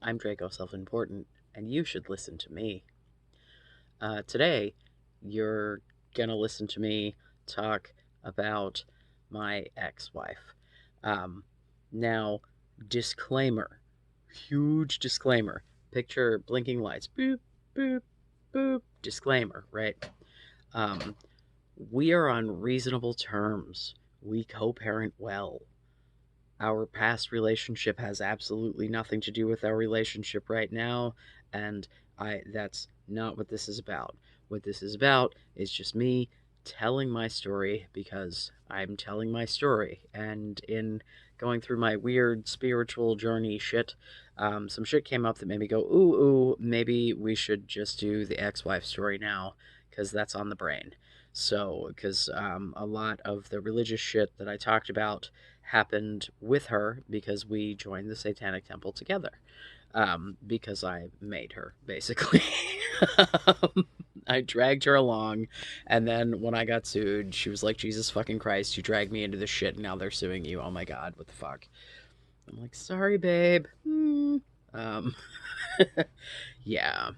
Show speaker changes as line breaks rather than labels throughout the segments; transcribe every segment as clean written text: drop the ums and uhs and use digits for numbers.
I'm Draco Self Important, and you should listen to me. Today, you're gonna listen to me talk about my ex wife. Um, now, disclaimer, huge disclaimer. Picture blinking lights. Boop, boop, boop. Disclaimer, right? Um, we are on reasonable terms. We co parent well. Our past relationship has absolutely nothing to do with our relationship right now, and I that's not what this is about. What this is about is just me telling my story because I'm telling my story. And in going through my weird spiritual journey shit, some shit came up that made me go, ooh, maybe we should just do the ex-wife story now because that's on the brain. So, because a lot of the religious shit that I talked about happened with her because we joined the Satanic Temple together. Because I made her, basically. I dragged her along, and then when I got sued, she was like, Jesus fucking Christ, you dragged me into this shit, and now they're suing you. Oh my god, what the fuck? I'm like, sorry, babe. Um, yeah.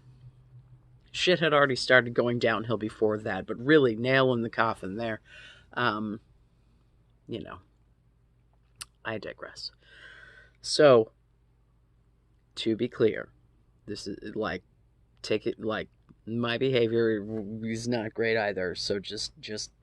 Shit had already started going downhill before that, but really, nail in the coffin there. Um, you know, I digress. So, to be clear, this is like, take it like my behavior is not great either. So just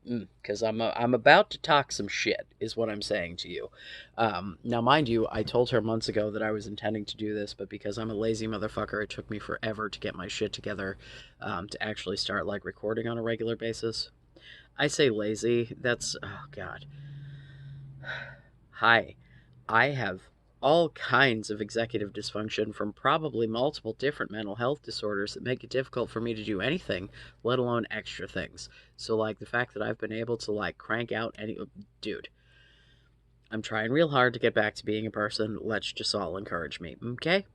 because I'm about to talk some shit is what I'm saying to you. Now, mind you, I told her months ago that I was intending to do this, but because I'm a lazy motherfucker, it took me forever to get my shit together to actually start like recording on a regular basis. I say lazy. That's oh god. Hi, I have all kinds of executive dysfunction from probably multiple different mental health disorders that make it difficult for me to do anything, let alone extra things. So, like, the fact that I've been able to, like, crank out any. Dude, I'm trying real hard to get back to being a person. Let's just all encourage me, okay?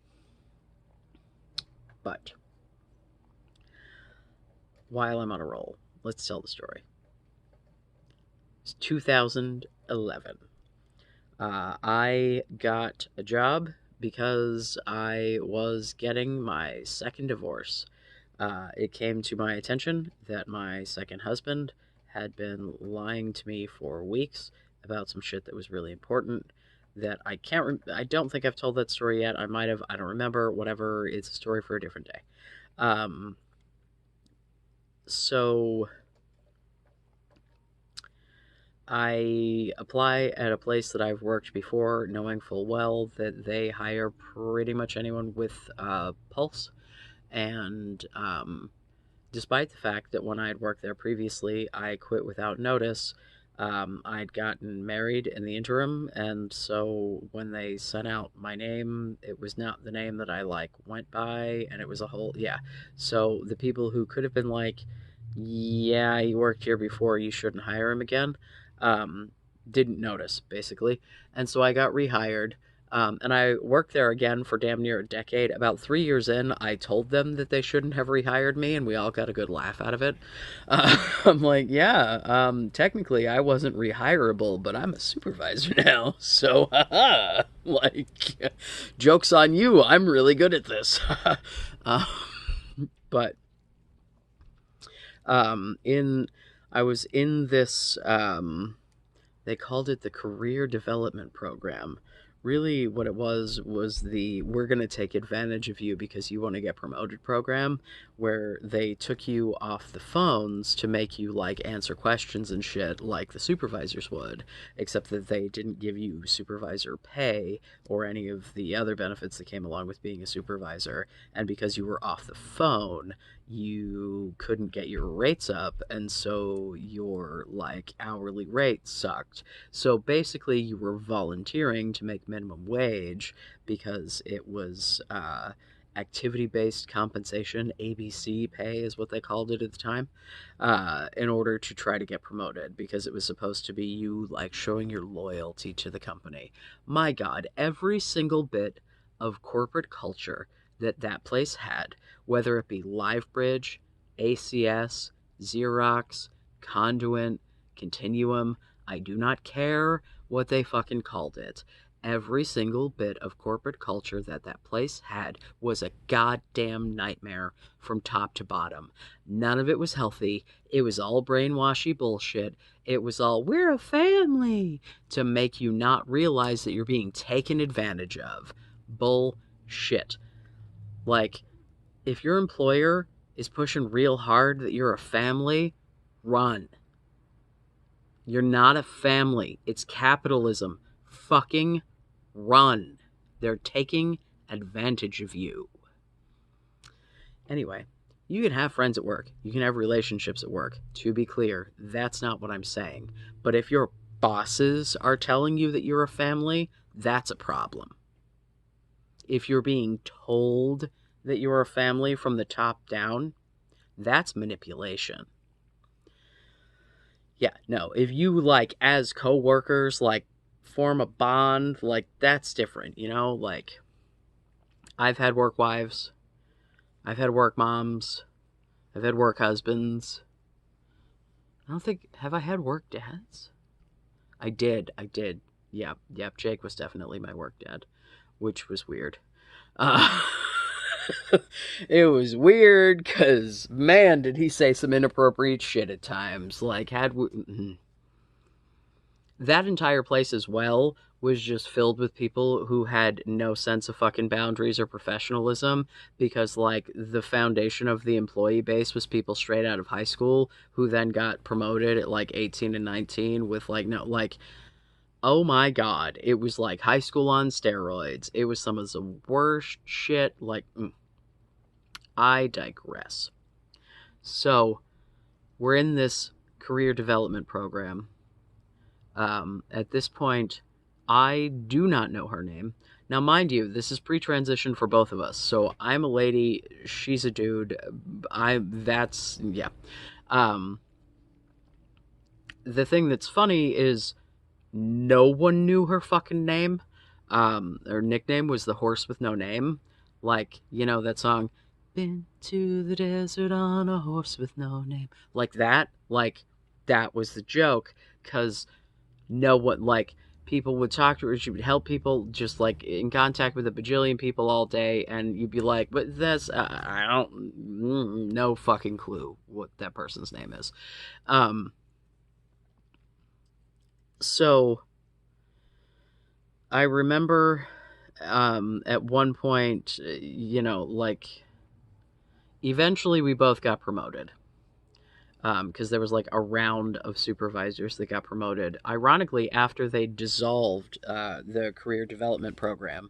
But, while I'm on a roll, let's tell the story. It's 2011. I got a job because I was getting my second divorce. It came to my attention that my second husband had been lying to me for weeks about some shit that was really important that I can't I don't think I've told that story yet. I might have, I don't remember, whatever, it's a story for a different day. Um so I apply at a place that I've worked before, knowing full well that they hire pretty much anyone with pulse. And despite the fact that when I had worked there previously, I quit without notice, I'd gotten married in the interim. And so when they sent out my name, it was not the name that I like went by. And it was a whole, yeah. So the people who could have been like, yeah, he worked here before, you shouldn't hire him again, um, didn't notice, basically. And so I got rehired. And I worked there again for damn near a decade. About 3 years in, I told them that they shouldn't have rehired me, and we all got a good laugh out of it. I'm like, yeah, technically I wasn't rehirable, but I'm a supervisor now. So, haha, like, joke's on you. I'm really good at this. uh, but in I was in this they called it the career development program. Really what it was the we're going to take advantage of you because you want to get promoted program, where they took you off the phones to make you like answer questions and shit like the supervisors would, except that they didn't give you supervisor pay or any of the other benefits that came along with being a supervisor. And because you were off the phone, you couldn't get your rates up, and so your like hourly rate sucked. So basically you were volunteering to make minimum wage because it was activity based compensation. ABC pay is what they called it at the time, in order to try to get promoted, because it was supposed to be you like showing your loyalty to the company. My god, every single bit of corporate culture that place had, whether it be LiveBridge, ACS, Xerox, Conduent, Continuum, I do not care what they fucking called it. Every single bit of corporate culture that that place had was a goddamn nightmare from top to bottom. None of it was healthy. It was all brainwashy bullshit. It was all, we're a family, to make you not realize that you're being taken advantage of. Bullshit. Like, if your employer is pushing real hard that you're a family, run. You're not a family. It's capitalism. Fucking run. They're taking advantage of you. Anyway, you can have friends at work. You can have relationships at work. To be clear, that's not what I'm saying. But if your bosses are telling you that you're a family, that's a problem. If you're being told that you're a family from the top down, that's manipulation. Yeah, no, if you, like, as co-workers, like, form a bond, like, that's different, you know? Like, I've had work wives, I've had work moms, I've had work husbands. I don't think, have I had work dads? I did. Yep, Jake was definitely my work dad, which was weird. It was weird because, man, did he say some inappropriate shit at times. Like, that entire place as well was just filled with people who had no sense of fucking boundaries or professionalism, because, like, the foundation of the employee base was people straight out of high school who then got promoted at, like, 18 and 19 with, like, no, like, oh my god, it was like high school on steroids. It was some of the worst shit. Like, I digress. So, we're in this career development program. At this point, I do not know her name. Now, mind you, this is pre-transition for both of us. So, I'm a lady, she's a dude. Yeah. The thing that's funny is no one knew her fucking name. Her nickname was the horse with no name. Like, you know that song, been to the desert on a horse with no name. Like that was the joke, because no one, like, people would talk to her, she would help people, just, like, in contact with a bajillion people all day, and you'd be like, but that's, I don't, no fucking clue what that person's name is. So, I remember, at one point, you know, like, eventually we both got promoted. Because there was, like, a round of supervisors that got promoted. Ironically, after they dissolved the career development program.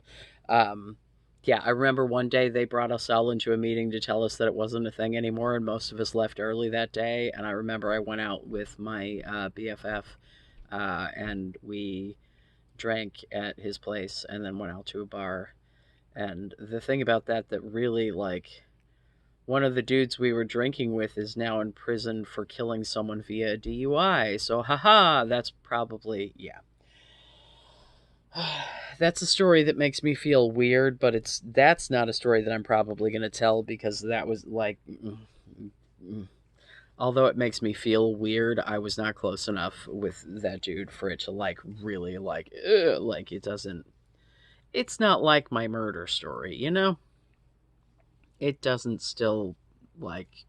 Yeah, I remember one day they brought us all into a meeting to tell us that it wasn't a thing anymore, and most of us left early that day. And I remember I went out with my BFF, and we drank at his place and then went out to a bar. And the thing about that really, like, one of the dudes we were drinking with is now in prison for killing someone via DUI. So, haha, that's probably, yeah. That's a story that makes me feel weird, but that's not a story that I'm probably going to tell, because that was, like, although it makes me feel weird, I was not close enough with that dude for it to, like, really, like, like, it's not like my murder story, you know? It doesn't still, like,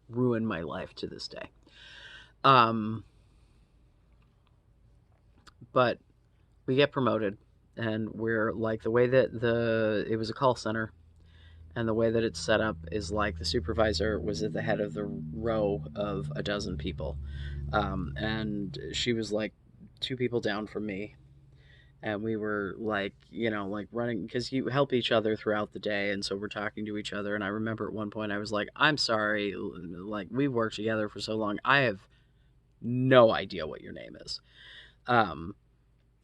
ruin my life to this day. But we get promoted, and we're, like, the way that it was a call center, and the way that it's set up is, like, the supervisor was at the head of the row of a dozen people. And she was, like, 2 people down from me. And we were, like, you know, like, running, because you help each other throughout the day, and so we're talking to each other. And I remember at one point I was like, I'm sorry, like, we've worked together for so long, I have no idea what your name is.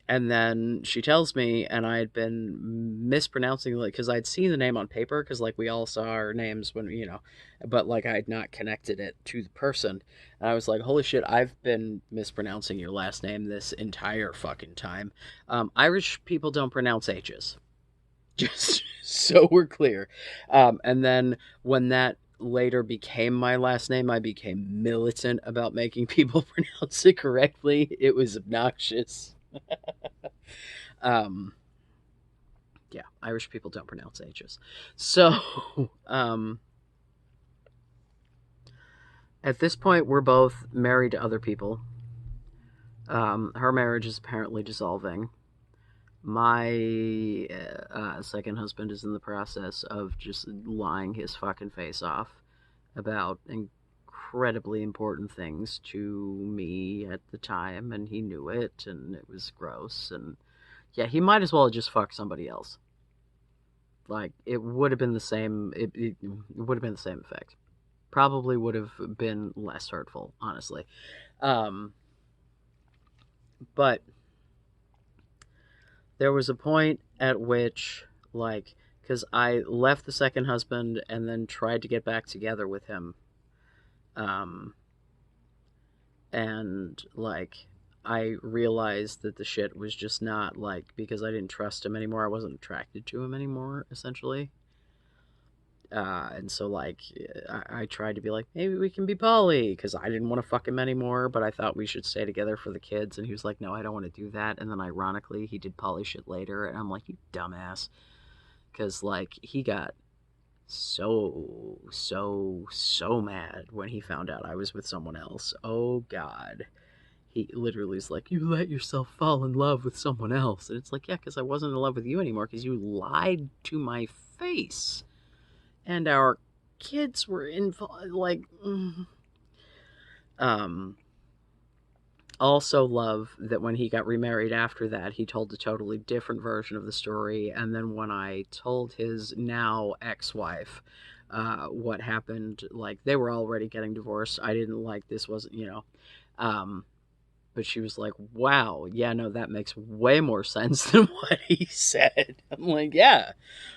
And then she tells me, and I had been mispronouncing, like, because I'd seen the name on paper, because, like, we all saw our names when, you know, but, like, I had not connected it to the person. And I was like, holy shit, I've been mispronouncing your last name this entire fucking time. Irish people don't pronounce H's. Just so we're clear. And then when that later became my last name, I became militant about making people pronounce it correctly. It was obnoxious. Yeah, Irish people don't pronounce H's. So, at this point, we're both married to other people. Her marriage is apparently dissolving. My second husband is in the process of just lying his fucking face off about incredibly important things to me at the time, and he knew it, and it was gross. And yeah, he might as well have just fucked somebody else. Like, it would have been the same. It would have been the same effect. Probably would have been less hurtful, honestly. But there was a point at which, like, because I left the second husband and then tried to get back together with him. And, like, I realized that the shit was just not, like, because I didn't trust him anymore, I wasn't attracted to him anymore, essentially. And so, like, I tried to be like, maybe we can be poly, because I didn't want to fuck him anymore, but I thought we should stay together for the kids, and he was like, no, I don't want to do that, and then ironically, he did poly shit later, and I'm like, you dumbass, because, like, he got so mad when he found out I was with someone else. Oh, God. He literally is like, you let yourself fall in love with someone else, and it's like, yeah, because I wasn't in love with you anymore, because you lied to my face. And our kids were involved, like, also love that when he got remarried after that, he told a totally different version of the story. And then when I told his now ex-wife what happened, like, they were already getting divorced. I didn't like, this wasn't, but she was like, wow, yeah, no, that makes way more sense than what he said. I'm like, yeah.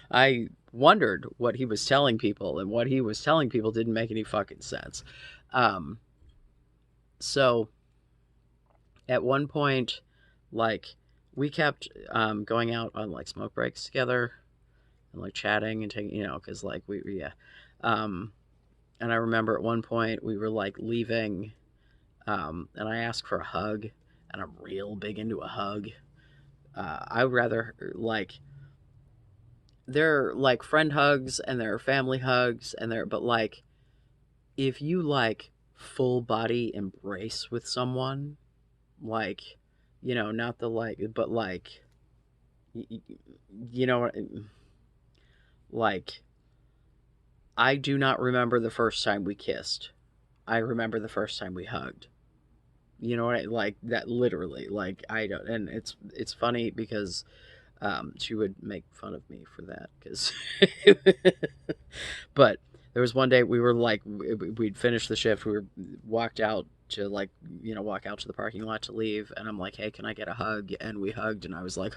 I wondered what he was telling people, and what he was telling people didn't make any fucking sense. So at one point, like, we kept going out on, like, smoke breaks together and, like, chatting and taking, because, like, yeah. And I remember at one point we were, like, leaving, and I asked for a hug, and I'm real big into a hug. I would rather, like, they're, like, friend hugs and they're family hugs, and they're, but, like, if you, like, full body embrace with someone, like, not the, like, but, like, you know what, like, I do not remember the first time we kissed. I remember the first time we hugged. You know what, like, that, literally, like, I don't, and it's funny because she would make fun of me for that, because but there was one day we were, like, we'd finished the shift, we were walked out to, like, walk out to the parking lot to leave, and I'm like, hey, can I get a hug? And we hugged, and I was like,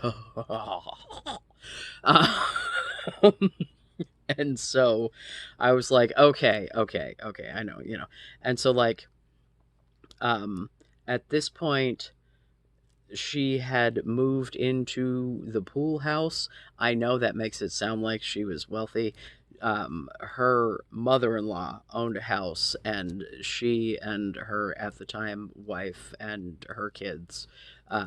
and so I was like, okay, I know, and so, like, at this point, she had moved into the pool house. I know that makes it sound like she was wealthy. Her mother-in-law owned a house, and she and her, at the time, wife and her kids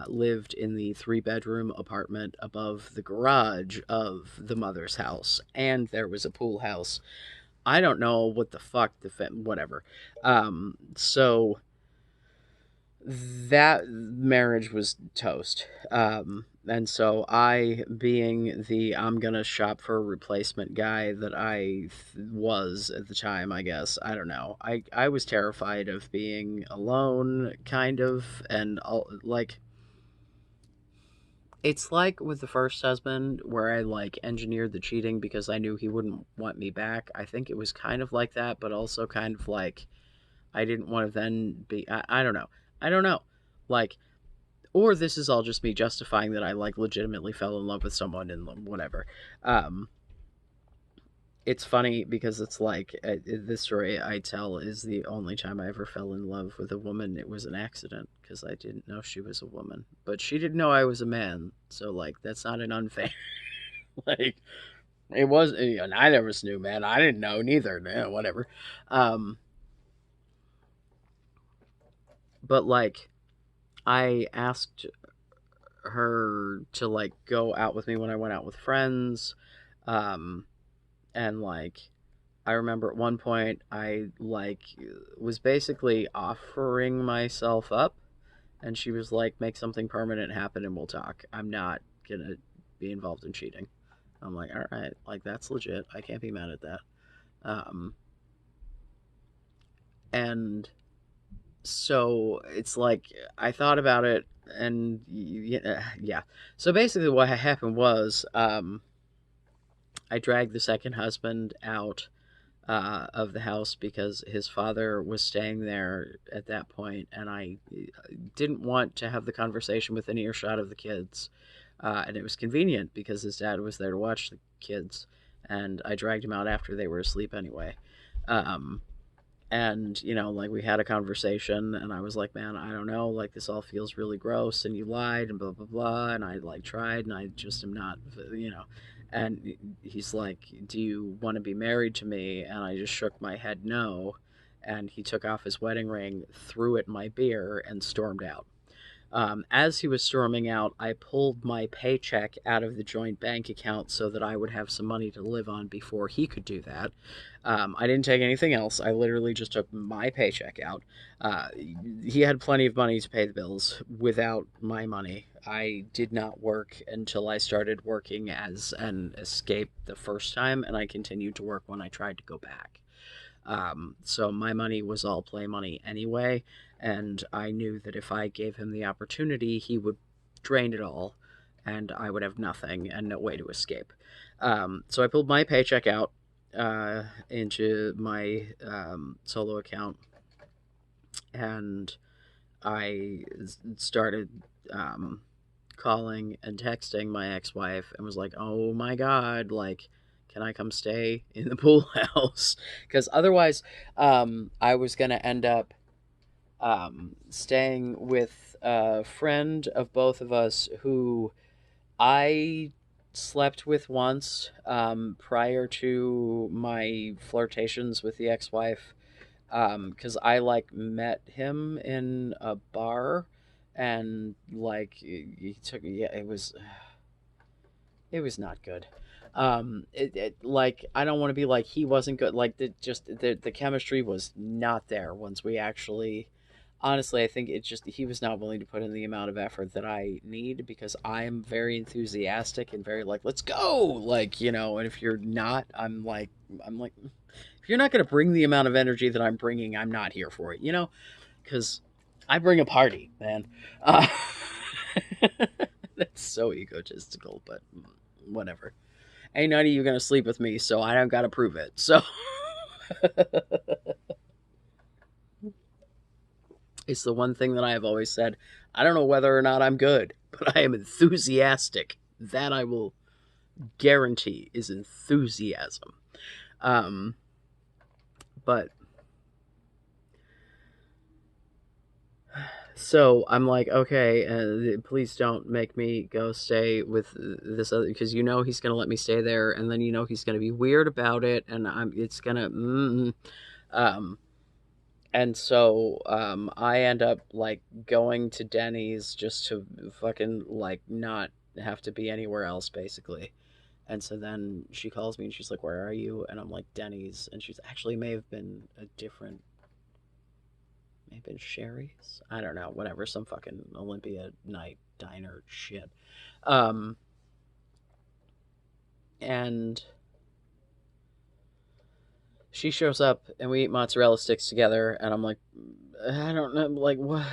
lived in the 3-bedroom apartment above the garage of the mother's house, and there was a pool house. I don't know what the fuck, whatever. So that marriage was toast. And so I, being the I'm gonna shop for a replacement guy that I was at the time, I guess, I don't know. I was terrified of being alone, kind of, and like, it's like with the first husband where I, like, engineered the cheating because I knew he wouldn't want me back. I think it was kind of like that, but also kind of like I didn't want to then be. I don't know. I don't know. Like, or this is all just me justifying that I, like, legitimately fell in love with someone and whatever. It's funny because it's like this story I tell is the only time I ever fell in love with a woman. It was an accident because I didn't know she was a woman, but she didn't know I was a man. So, like, that's not an unfair. Like, it was, neither of us knew, man. I didn't know neither. Whatever. But, like, I asked her to like go out with me when I went out with friends. Um, and like I remember at one point I like was basically offering myself up, and she was like, "Make something permanent happen, and we'll talk. I'm not gonna be involved in cheating." I'm like, "All right, like that's legit. I can't be mad at that." Um, and so it's like I thought about it, and yeah. So basically, what happened was, I dragged the second husband out of the house because his father was staying there at that point, and I didn't want to have the conversation within earshot of the kids. And it was convenient because his dad was there to watch the kids, and I dragged him out after they were asleep anyway. Um, and like we had a conversation, and I was like, man, I don't know, like this all feels really gross, and you lied and blah blah blah, and I like tried, and I just am not, and he's like, do you want to be married to me? And I just shook my head no, and he took off his wedding ring, threw it in my beer, and stormed out. As he was storming out, I pulled my paycheck out of the joint bank account so that I would have some money to live on before he could do that. I didn't take anything else. I literally just took my paycheck out. Uh, he had plenty of money to pay the bills without my money. I did not work until I started working as an escape the first time, and I continued to work when I tried to go back. So my money was all play money anyway, and I knew that if I gave him the opportunity, he would drain it all, and I would have nothing and no way to escape. So I pulled my paycheck out into my solo account, and I started calling and texting my ex-wife and was like, "Oh my god, like can I come stay in the pool house?" Cuz otherwise I was going to end up staying with a friend of both of us who I slept with once prior to my flirtations with the ex-wife, because I like met him in a bar, and like he took, yeah, it was not good. Like I don't want to be like he wasn't good. Like the chemistry was not there once we actually. Honestly, I think it just he was not willing to put in the amount of effort that I need, because I am very enthusiastic and very like, let's go, like and if you're not, I'm like if you're not going to bring the amount of energy that I'm bringing, I'm not here for it, because I bring a party, man. Uh, that's so egotistical, but whatever. Ain't none of you gonna sleep with me, so I don't gotta prove it. So it's the one thing that I have always said. I don't know whether or not I'm good, but I am enthusiastic. That I will guarantee is enthusiasm. Um, but so I'm like, okay, please don't make me go stay with this other, because he's gonna let me stay there, and then he's gonna be weird about it, and it's gonna, um, and so I end up like going to Denny's just to fucking like not have to be anywhere else, basically. And so then she calls me and she's like, "Where are you?" And I'm like, "Denny's." And she's actually may have been a different, maybe Sherry's. I don't know. Whatever, some fucking Olympia night diner shit. Um, and she shows up and we eat mozzarella sticks together, and I'm like, I don't know, like what.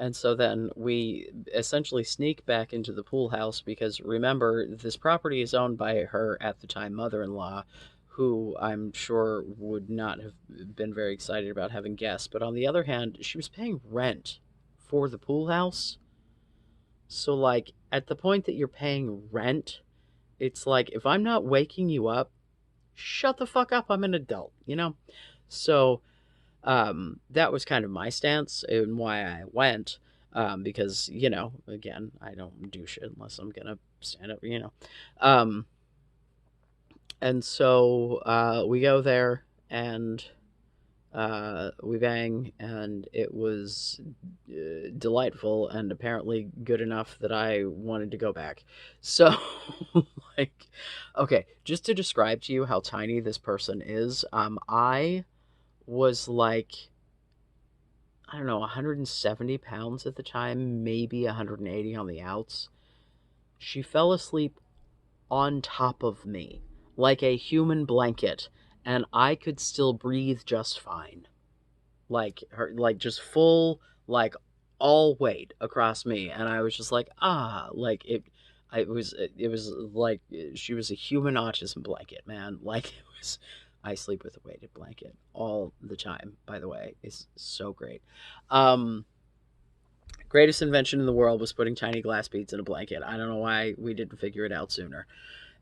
And so then we essentially sneak back into the pool house, because remember, this property is owned by her at the time mother-in-law, who I'm sure would not have been very excited about having guests. But on the other hand, she was paying rent for the pool house. So, like, at the point that you're paying rent, it's like, if I'm not waking you up, shut the fuck up. I'm an adult. So, that was kind of my stance and why I went. Because, again, I don't do shit unless I'm gonna stand up. Um, and so we go there, and We bang, and it was delightful and apparently good enough that I wanted to go back. So, like, okay, just to describe to you how tiny this person is, I was like, I don't know, 170 pounds at the time, maybe 180 on the outs. She fell asleep on top of me like a human blanket, and I could still breathe just fine. Like her, like just full, like all weight across me, and I was just like, like it. It was like she was a human autism blanket, man. Like it was. I sleep with a weighted blanket all the time. By the way, it's so great. Um, Greatest invention in the world was putting tiny glass beads in a blanket. I don't know why we didn't figure it out sooner.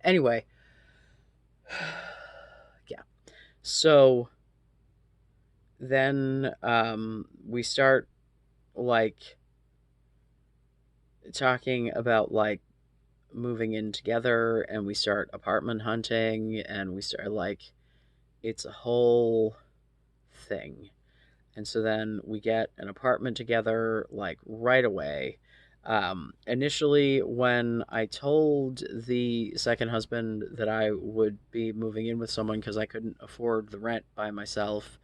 Anyway, yeah. So then we start like talking about like moving in together, and we start apartment hunting, and we start like it's a whole thing. And so then we get an apartment together like right away. Initially, when I told the second husband that I would be moving in with someone because I couldn't afford the rent by myself,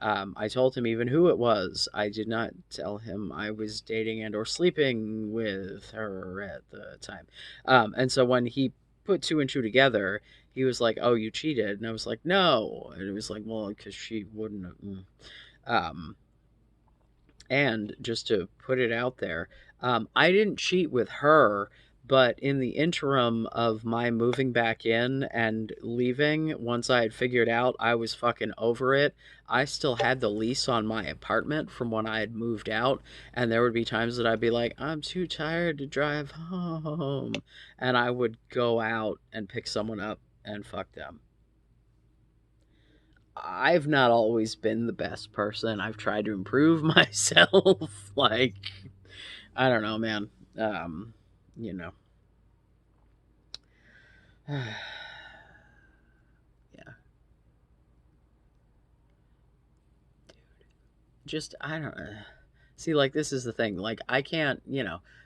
I told him even who it was. I did not tell him I was dating and or sleeping with her at the time. And so when he put two and two together, he was like, "Oh, you cheated," and I was like, "No," and it was like, "Well, because she wouldn't have." Um, and just to put it out there, I didn't cheat with her, but in the interim of my moving back in and leaving, once I had figured out I was fucking over it, I still had the lease on my apartment from when I had moved out. And there would be times that I'd be like, I'm too tired to drive home. And I would go out and pick someone up and fuck them. I've not always been the best person. I've tried to improve myself. Like, I don't know, man. Um, you know. Yeah. Just, I don't see, like, this is the thing. Like, I can't,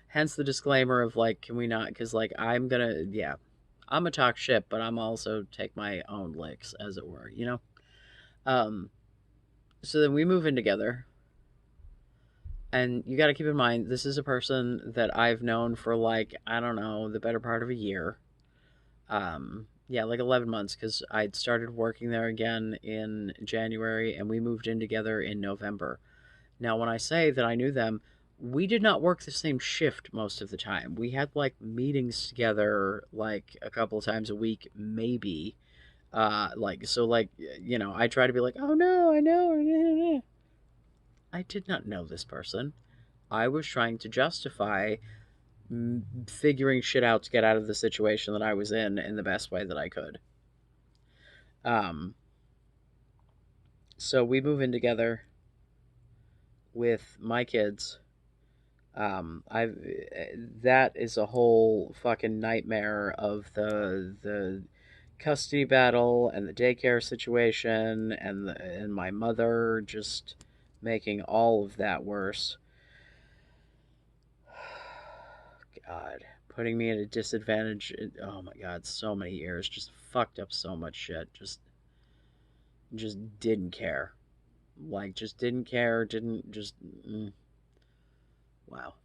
hence the disclaimer of, like, can we not? Because, like, yeah, I'm gonna talk shit, but I'm also take my own licks, as it were, you know? Um, so then we move in together. And you got to keep in mind, this is a person that I've known for like, I don't know, the better part of a year. Yeah, like 11 months, because I'd started working there again in January and we moved in together in November. Now, when I say that I knew them, we did not work the same shift most of the time. We had like meetings together like a couple of times a week, maybe. Like, so, like, I try to be like, oh no, I know. I did not know this person. I was trying to justify figuring shit out to get out of the situation that I was in the best way that I could. Um, so we move in together with my kids. I That is a whole fucking nightmare of the custody battle and the daycare situation and my mother just making all of that worse. God, putting me at a disadvantage. Oh my God, so many years, just fucked up so much shit. Just didn't care. Like, just didn't care. Didn't just. Wow.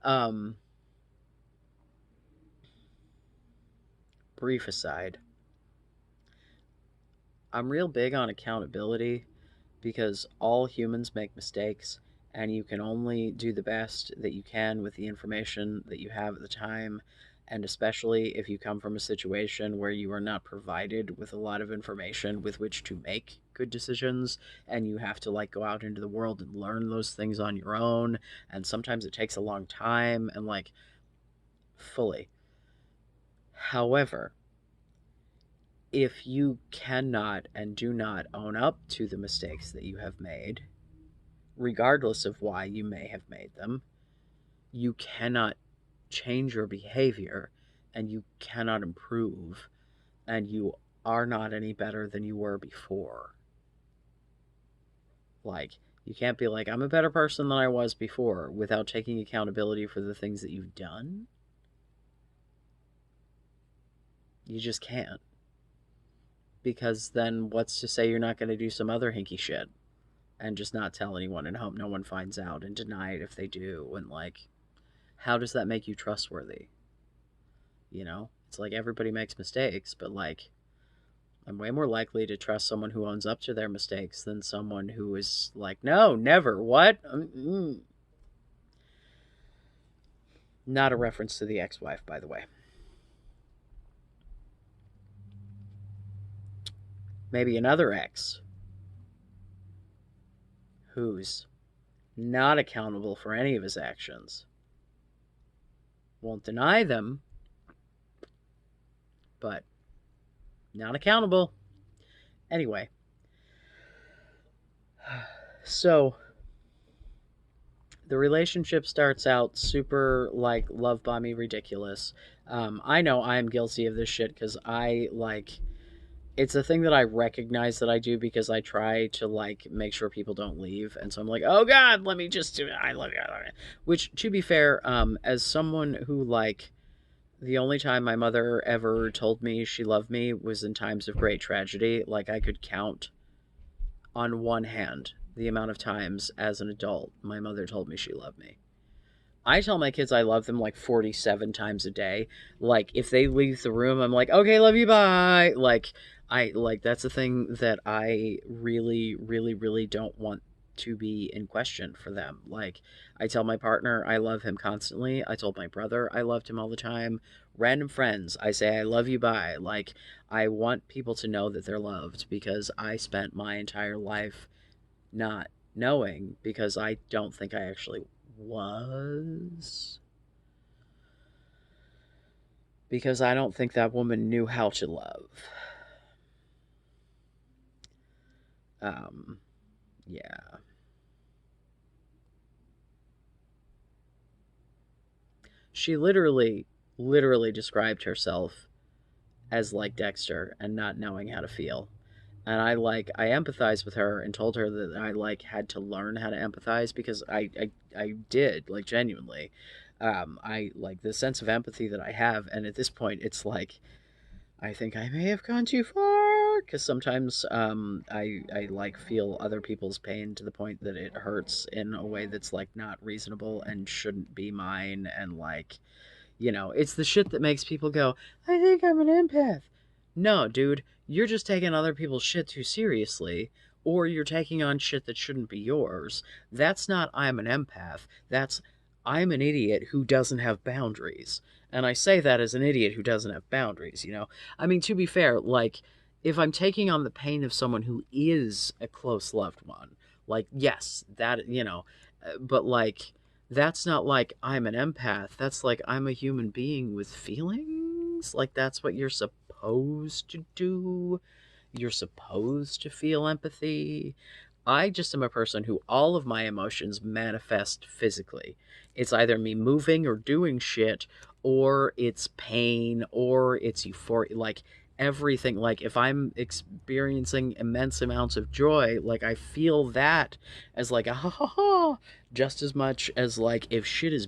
Um, Brief aside. I'm real big on accountability because all humans make mistakes, and you can only do the best that you can with the information that you have at the time. And especially if you come from a situation where you are not provided with a lot of information with which to make good decisions, and you have to like go out into the world and learn those things on your own. And sometimes it takes a long time, and like fully. However, if you cannot and do not own up to the mistakes that you have made, regardless of why you may have made them, you cannot change your behavior and you cannot improve, and you are not any better than you were before. Like, you can't be like, I'm a better person than I was before without taking accountability for the things that you've done. You just can't. Because then what's to say you're not going to do some other hinky shit and just not tell anyone and hope no one finds out and deny it if they do? And, like, how does that make you trustworthy? You know? It's like everybody makes mistakes, but, like, I'm way more likely to trust someone who owns up to their mistakes than someone who is like, no, never, what? Not a reference to the ex-wife, by the way. Maybe another ex who's not accountable for any of his actions. Won't deny them, but not accountable. Anyway, so the relationship starts out super, like, love bombing ridiculous. I know I'm guilty of this shit because it's a thing that I recognize that I do because I try to, like, make sure people don't leave. And so I'm like, oh God, let me just do it. I love you. Which, to be fair, as someone who, like, the only time my mother ever told me she loved me was in times of great tragedy. Like, I could count on one hand the amount of times as an adult my mother told me she loved me. I tell my kids I love them like 47 times a day. Like, if they leave the room, I'm like, okay, love you, bye. That's a thing that I really, really, really don't want to be in question for them. Like, I tell my partner I love him constantly. I told my brother I loved him all the time. Random friends, I say I love you, bye. Like, I want people to know that they're loved because I spent my entire life not knowing because I don't think I actually was. Because I don't think that woman knew how to love. Yeah. She literally described herself as like Dexter and not knowing how to feel. And I empathize with her and told her that I like had to learn how to empathize because I did, like, genuinely. I like the sense of empathy that I have, and at this point it's like I think I may have gone too far because sometimes I like feel other people's pain to the point that it hurts in a way that's like not reasonable and shouldn't be mine. And, like, it's the shit that makes people go, I think I'm an empath. No, dude, you're just taking other people's shit too seriously, or you're taking on shit that shouldn't be yours. That's not I'm an empath. That's I'm an idiot who doesn't have boundaries. And I say that as an idiot who doesn't have boundaries. I mean, to be fair, like, if I'm taking on the pain of someone who is a close loved one, like, yes, but, like, that's not like I'm an empath. That's like I'm a human being with feelings. Like, that's what you're supposed to do. You're supposed to feel empathy. I just am a person who all of my emotions manifest physically. It's either me moving or doing shit, or it's pain, or it's euphoria. Like, everything. Like, if I'm experiencing immense amounts of joy, like, I feel that as like a ha ha ha, just as much as, like, if shit is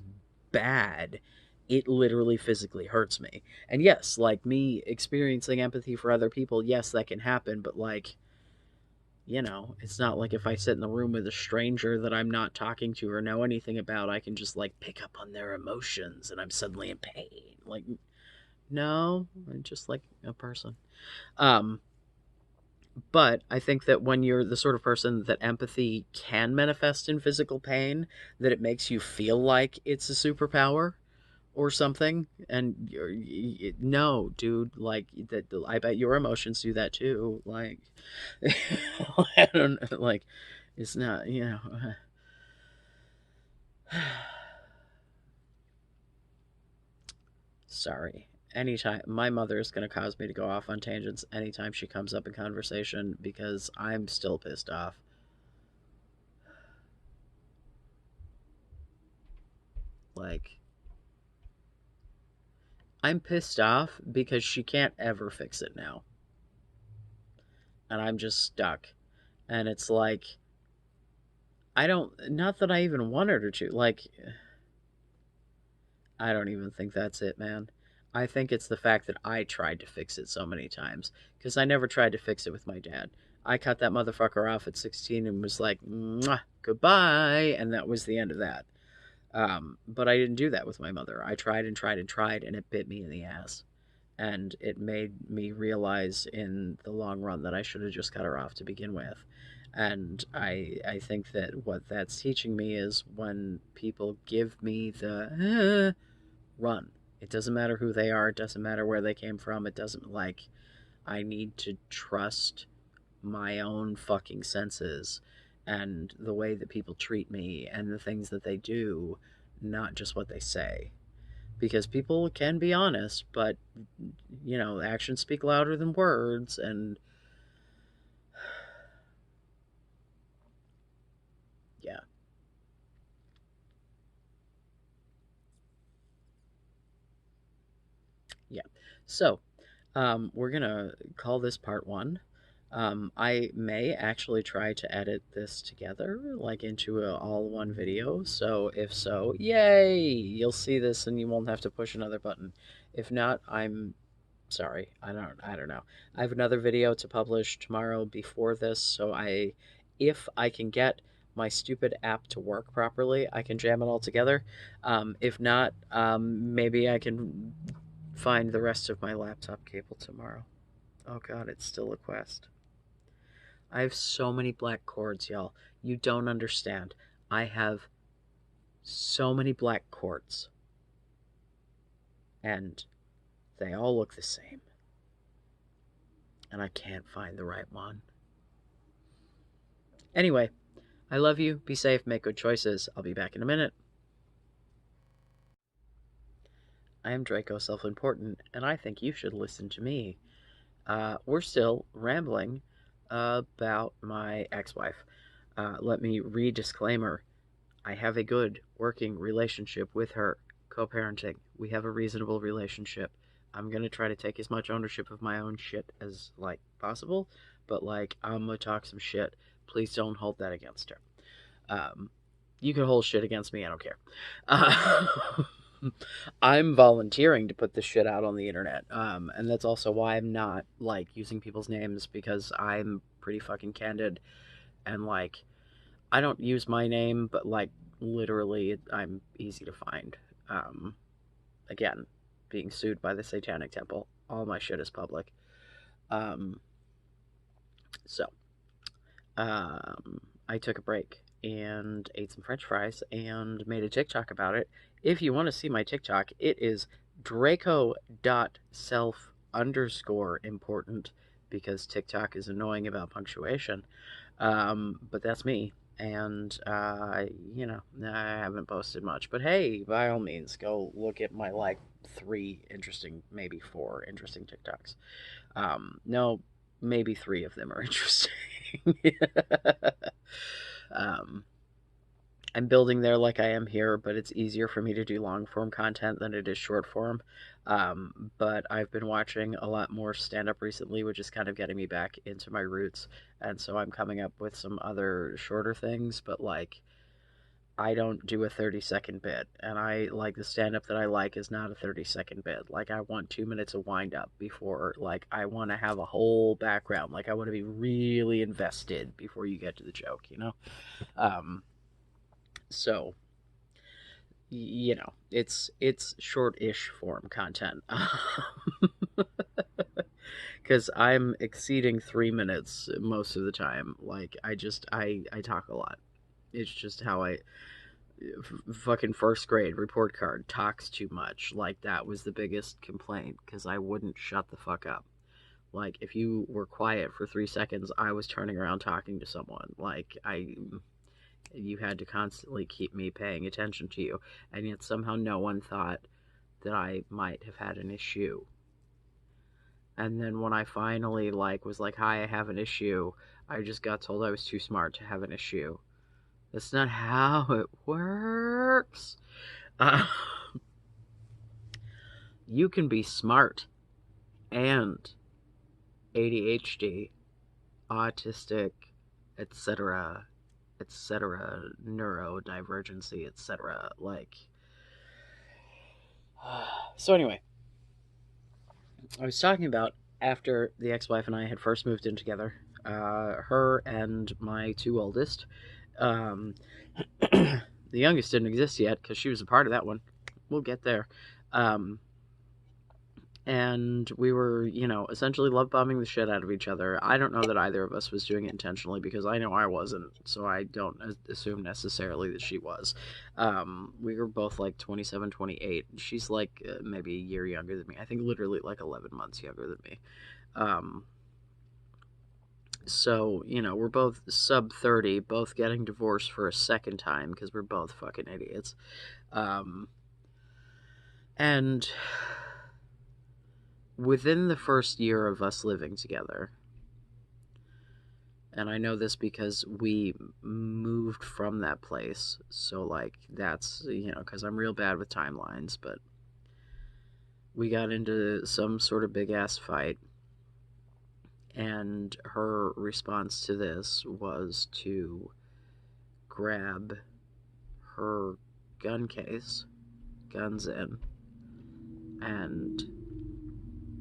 bad, it literally physically hurts me. And yes, like, me experiencing empathy for other people, yes, that can happen, but, like, it's not like if I sit in the room with a stranger that I'm not talking to or know anything about, I can just, like, pick up on their emotions and I'm suddenly in pain. Like, no, I'm just like a person. But I think that when you're the sort of person that empathy can manifest in physical pain, that it makes you feel like it's a superpower or something. And no, dude, like, that, I bet your emotions do that too. Like, I don't know, like, it's not. Sorry. Anytime my mother is going to cause me to go off on tangents anytime she comes up in conversation because I'm still pissed off. Like, I'm pissed off because she can't ever fix it now. And I'm just stuck. And it's like, not that I even wanted her to. Like, I don't even think that's it, man. I think it's the fact that I tried to fix it so many times. Because I never tried to fix it with my dad. I cut that motherfucker off at 16 and was like, mwah, goodbye. And that was the end of that. But I didn't do that with my mother. I tried and tried and tried, and it bit me in the ass. And it made me realize in the long run that I should have just cut her off to begin with. And I think that what that's teaching me is when people give me the run. It doesn't matter who they are. It doesn't matter where they came from. It doesn't, like, I need to trust my own fucking senses and the way that people treat me and the things that they do, not just what they say. Because people can be honest, but, actions speak louder than words, and yeah. Yeah. So, we're gonna call this part one. I may actually try to edit this together, like into a all one video. So if so, yay! You'll see this and you won't have to push another button. If not, I'm sorry. I don't know. I have another video to publish tomorrow before this, so if I can get my stupid app to work properly, I can jam it all together. If not, maybe I can find the rest of my laptop cable tomorrow. Oh god, it's still a quest. I have so many black cords, y'all. You don't understand. I have so many black cords. And they all look the same. And I can't find the right one. Anyway, I love you. Be safe. Make good choices. I'll be back in a minute. I am Draco Self-Important, and I think you should listen to me. We're still rambling about my ex-wife. Let me read disclaimer. I have a good working relationship with her. Co-parenting. We have a reasonable relationship. I'm going to try to take as much ownership of my own shit as, possible. But, I'm going to talk some shit. Please don't hold that against her. You can hold shit against me. I don't care. I'm volunteering to put this shit out on the internet. And that's also why I'm not, using people's names, because I'm pretty fucking candid. And, I don't use my name, but, literally, I'm easy to find. Again, being sued by the Satanic Temple. All my shit is public. So, I took a break and ate some french fries and made a TikTok about it. If you want to see my TikTok, it is Draco.self_important, because TikTok is annoying about punctuation. But that's me. And, I haven't posted much. But hey, by all means, go look at my, 3 interesting, maybe 4 interesting TikToks. No, maybe 3 of them are interesting. I'm building there like I am here, but it's easier for me to do long form content than it is short form. But I've been watching a lot more stand up recently, which is kind of getting me back into my roots. And so I'm coming up with some other shorter things, but I don't do a 30-second bit. And the stand up that I like is not a 30-second bit. I want 2 minutes of wind up before, I want to have a whole background. I want to be really invested before you get to the joke, So, it's short-ish form content. Because I'm exceeding 3 minutes most of the time. I talk a lot. It's just how fucking first grade report card, talks too much. That was the biggest complaint, because I wouldn't shut the fuck up. If you were quiet for 3 seconds, I was turning around talking to someone. You had to constantly keep me paying attention to you, and yet somehow no one thought that I might have had an issue. And then when I finally was like, hi, I have an issue, I just got told I was too smart to have an issue. That's not how it works. You can be smart and ADHD, autistic, etc., etc., neurodivergency, etc. Like, so anyway, I was talking about after the ex-wife and I had first moved in together, her and my two oldest. Um, the youngest didn't exist yet because she was a part of that one. We'll get there. Um, and we were, essentially love bombing the shit out of each other. I don't know that either of us was doing it intentionally because I know I wasn't, so I don't assume necessarily that she was. We were both like 27, 28. She's like maybe a year younger than me. I think literally like 11 months younger than me. So, we're both sub 30, both getting divorced for a second time because we're both fucking idiots. And within the first year of us living together, and I know this because we moved from that place, so like that's, because I'm real bad with timelines, but we got into some sort of big ass fight, and her response to this was to grab her gun case, guns in, and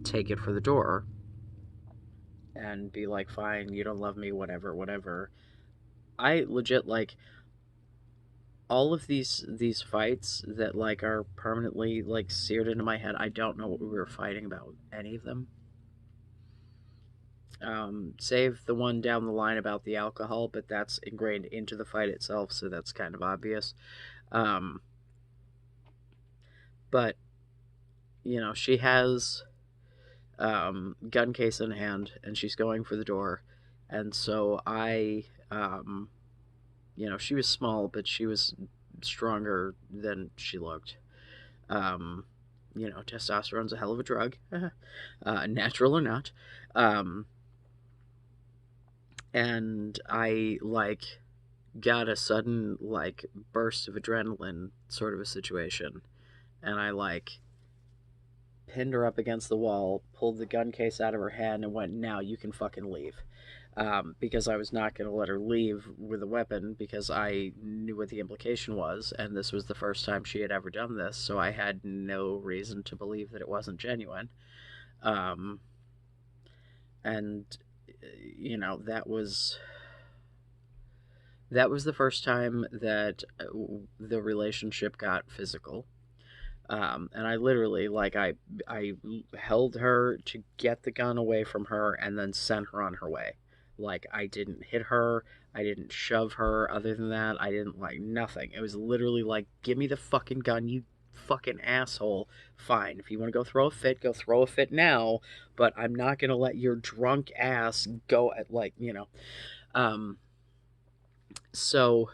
take it for the door and be like, fine, you don't love me, whatever, whatever. I legit, like, all of these fights that, like, are permanently, like, seared into my head, I don't know what we were fighting about, any of them. Save the one down the line about the alcohol, but that's ingrained into the fight itself, so that's kind of obvious. But, she has gun case in hand, and she's going for the door. And so I, she was small, but she was stronger than she looked. Testosterone's a hell of a drug, natural or not. And I, like, got a sudden, like, burst of adrenaline sort of a situation. And I, like, pinned her up against the wall, pulled the gun case out of her hand, and went, now you can fucking leave. Because I was not going to let her leave with a weapon because I knew what the implication was, and this was the first time she had ever done this, so I had no reason to believe that it wasn't genuine. And, that was the first time that the relationship got physical. And I literally, like, I held her to get the gun away from her and then sent her on her way. Like, I didn't hit her, I didn't shove her. Other than that, I didn't, like, nothing. It was literally like, give me the fucking gun, you fucking asshole. Fine, if you want to go throw a fit now, but I'm not gonna let your drunk ass go at, like, So,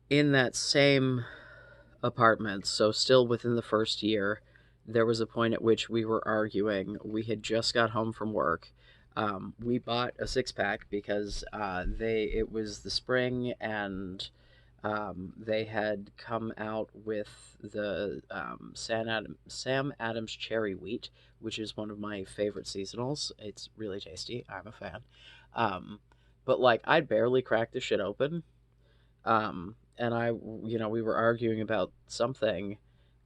in that same apartment, so still within the first year, there was a point at which we were arguing. We had just got home from work. We bought a 6-pack because it was the spring, and they had come out with the Sam Adams Cherry Wheat, which is one of my favorite seasonals. It's really tasty. I'm a fan. But, like, I'd barely cracked the shit open. And we were arguing about something,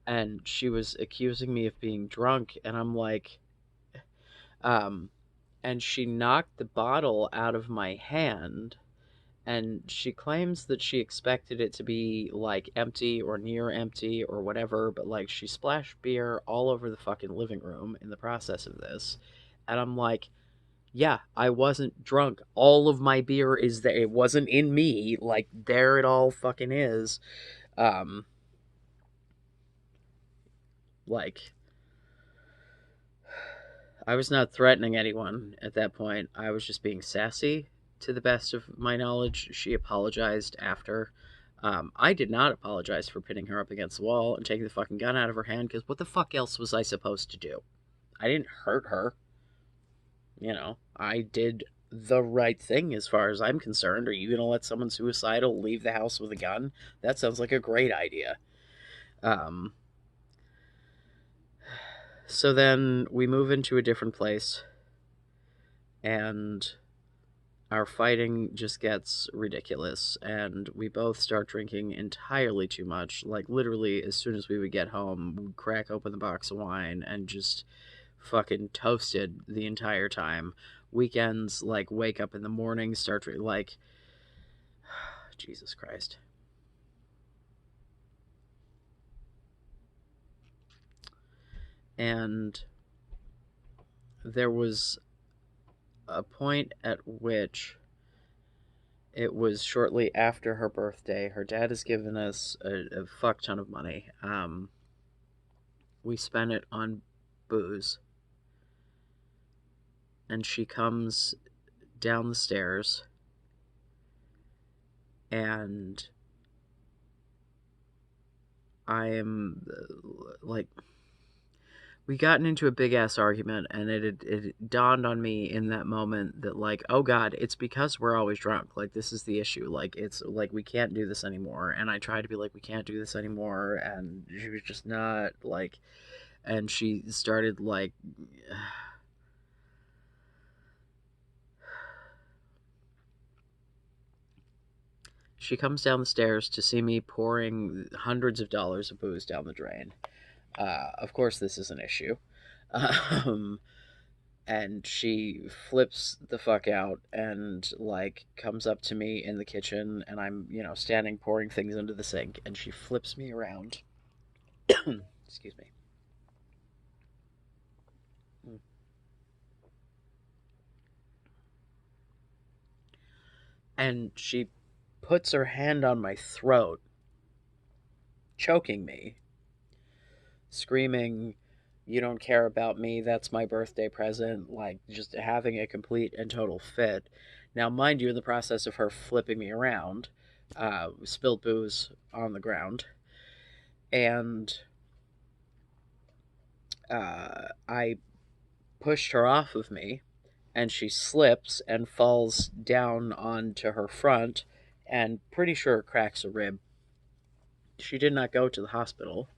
and she was accusing me of being drunk, and I'm like, and she knocked the bottle out of my hand, and she claims that she expected it to be, like, empty or near empty or whatever, but, like, she splashed beer all over the fucking living room in the process of this, and I'm like, yeah, I wasn't drunk. All of my beer is there. It wasn't in me. Like, there it all fucking is. Like, I was not threatening anyone at that point. I was just being sassy, to the best of my knowledge. She apologized after. I did not apologize for pinning her up against the wall and taking the fucking gun out of her hand, because what the fuck else was I supposed to do? I didn't hurt her. I did the right thing as far as I'm concerned. Are you going to let someone suicidal leave the house with a gun? That sounds like a great idea. So then we move into a different place, and our fighting just gets ridiculous, and we both start drinking entirely too much. Like, literally, as soon as we would get home, we'd crack open the box of wine and just fucking toasted the entire time. Weekends, like, wake up in the morning, start like, Jesus Christ. And there was a point at which it was shortly after her birthday. Her dad has given us a fuck ton of money. We spent it on booze. And she comes down the stairs and I am like, we gotten into a big ass argument, and it dawned on me in that moment that, like, oh god, it's because we're always drunk. Like, this is the issue. Like, it's like we can't do this anymore. And I tried to be like, we can't do this anymore, and she was just not like. And she started like. She comes down the stairs to see me pouring hundreds of dollars of booze down the drain. Of course, this is an issue. Um, and she flips the fuck out and, like, comes up to me in the kitchen, and I'm, standing pouring things into the sink, and she flips me around. Excuse me. And she puts her hand on my throat, choking me, screaming, "You don't care about me, that's my birthday present," like, just having a complete and total fit. Now, mind you, in the process of her flipping me around, spilled booze on the ground, and I pushed her off of me, and she slips and falls down onto her front, and pretty sure cracks a rib. She did not go to the hospital.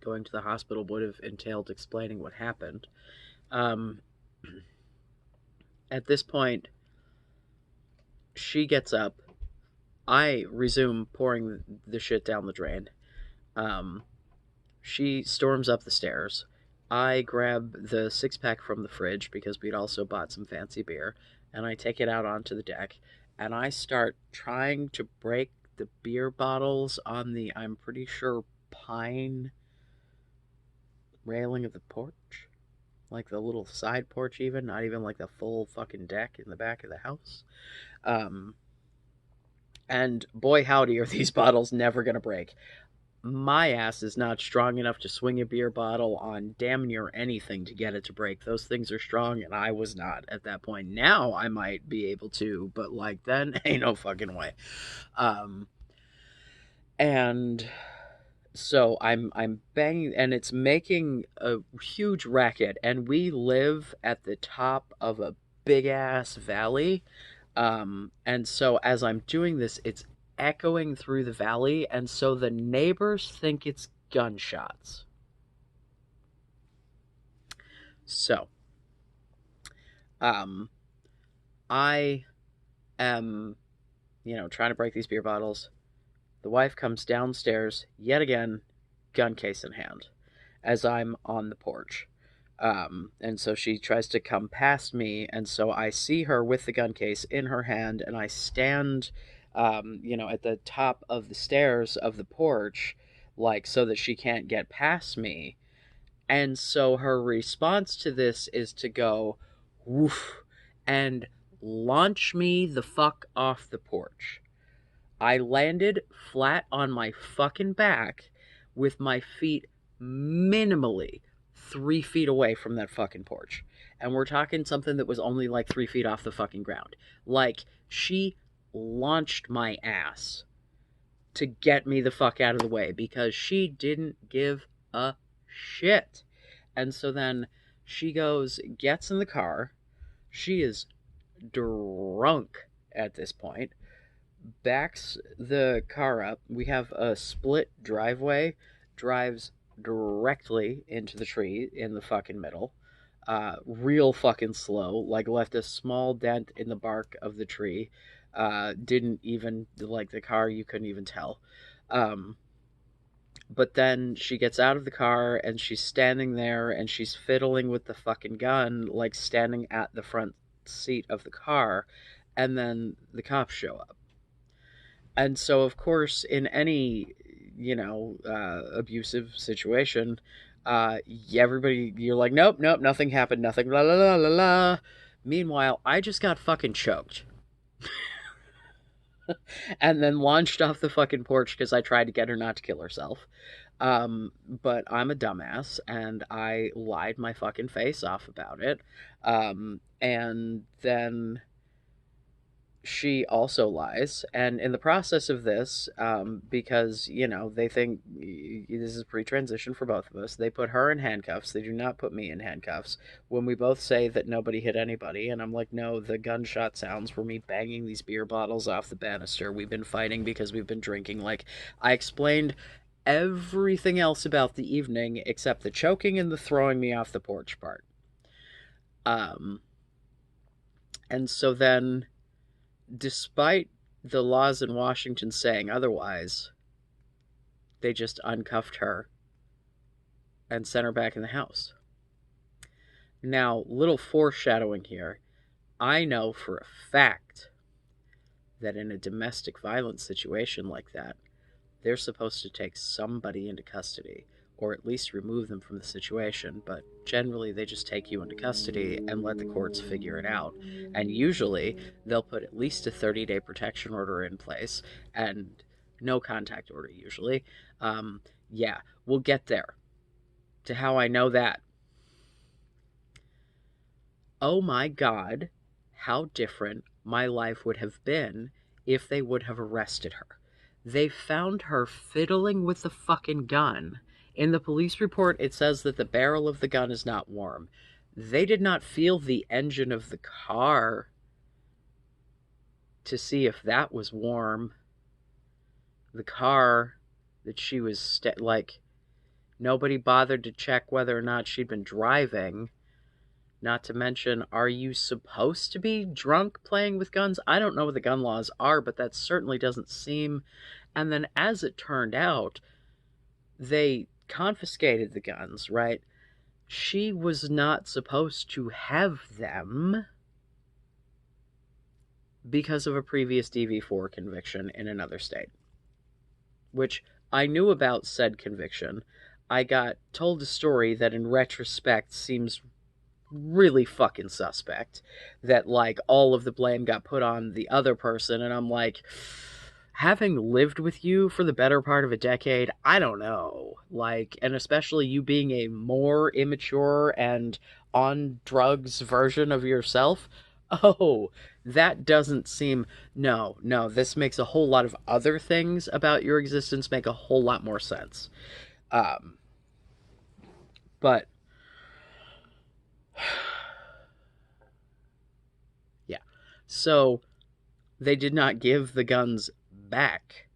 Going to the hospital would have entailed explaining what happened. At this point, she gets up. I resume pouring the shit down the drain. She storms up the stairs. I grab the 6-pack from the fridge because we'd also bought some fancy beer, and I take it out onto the deck, and I start trying to break the beer bottles on the, I'm pretty sure, pine railing of the porch. Like the little side porch, even, not even like the full fucking deck in the back of the house. And boy howdy are these bottles never gonna break. My ass is not strong enough to swing a beer bottle on damn near anything to get it to break. Those things are strong, and I was not at that point. Now I might be able to, but like then, ain't no fucking way. And so I'm banging, and it's making a huge racket, and we live at the top of a big ass valley. And so as I'm doing this, it's echoing through the valley, and so the neighbors think it's gunshots. So, I am, trying to break these beer bottles. The wife comes downstairs yet again, gun case in hand, as I'm on the porch. And so she tries to come past me, and so I see her with the gun case in her hand, and I stand, at the top of the stairs of the porch, like, so that she can't get past me. And so her response to this is to go, woof, and launch me the fuck off the porch. I landed flat on my fucking back with my feet minimally 3 feet away from that fucking porch. And we're talking something that was only like 3 feet off the fucking ground. Like, she launched my ass to get me the fuck out of the way because she didn't give a shit. And so then she goes, gets in the car. She is drunk at this point, backs the car up. We have a split driveway, drives directly into the tree in the fucking middle. real fucking slow, like left a small dent in the bark of the tree. Didn't even, like, the car, you couldn't even tell. Um, but then she gets out of the car and she's standing there and she's fiddling with the fucking gun, like standing at the front seat of the car. And then the cops show up. And so, of course, in any, abusive situation, everybody, you're like, nope, nope, nothing happened, nothing, la la la la la. Meanwhile, I just got fucking choked and then launched off the fucking porch because I tried to get her not to kill herself. But I'm a dumbass and I lied my fucking face off about it. And then she also lies, and in the process of this, because they think this is pre-transition for both of us, they put her in handcuffs. They do not put me in handcuffs when we both say that nobody hit anybody, and I'm like, no, the gunshot sounds were me banging these beer bottles off the banister. We've been fighting because we've been drinking. Like, I explained everything else about the evening except the choking and the throwing me off the porch part. And so then, despite the laws in Washington saying otherwise, they just uncuffed her and sent her back in the house. Now, little foreshadowing here. I know for a fact that in a domestic violence situation like that, they're supposed to take somebody into custody, or at least remove them from the situation, but generally they just take you into custody and let the courts figure it out. And usually they'll put at least a 30-day protection order in place, and no contact order usually. Yeah, we'll get there to how I know that. Oh my God, how different my life would have been if they would have arrested her. They found her fiddling with the fucking gun. In the police report, it says that the barrel of the gun is not warm. They did not feel the engine of the car to see if that was warm. The car that she was, nobody bothered to check whether or not she'd been driving. Not to mention, are you supposed to be drunk playing with guns? I don't know what the gun laws are, but that certainly doesn't seem... And then, as it turned out, they confiscated the guns, right? She was not supposed to have them because of a previous DV4 conviction in another state, which I knew about said conviction. I got told a story that in retrospect seems really fucking suspect, that like all of the blame got put on the other person, and I'm like, having lived with you for the better part of a decade, I don't know, like, and especially you being a more immature and on drugs version of yourself, oh, that doesn't seem... No, this makes a whole lot of other things about your existence make a whole lot more sense. But yeah, so they did not give the guns back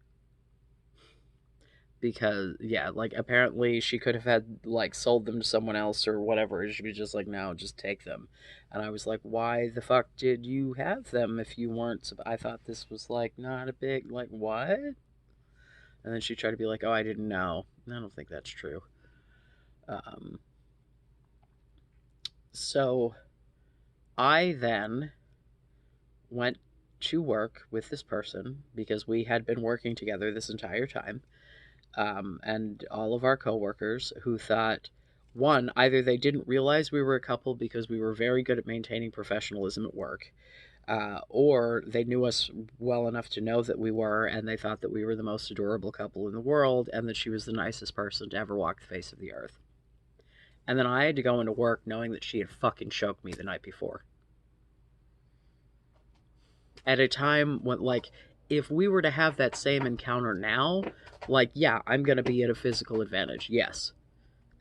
because, yeah, like, apparently she could have had, like, sold them to someone else or whatever. She was just like, no, just take them. And I was like, why the fuck did you have them if you weren't... I thought this was, like, not a big... Like, what? And then she tried to be like, oh, I didn't know. I don't think that's true. So I then went to work with this person because we had been working together this entire time. And all of our coworkers who thought, one, either they didn't realize we were a couple because we were very good at maintaining professionalism at work, or they knew us well enough to know that we were, and they thought that we were the most adorable couple in the world, and that she was the nicest person to ever walk the face of the earth. And then I had to go into work knowing that she had fucking choked me the night before. At a time when, like, if we were to have that same encounter now, like, yeah, I'm going to be at a physical advantage. Yes,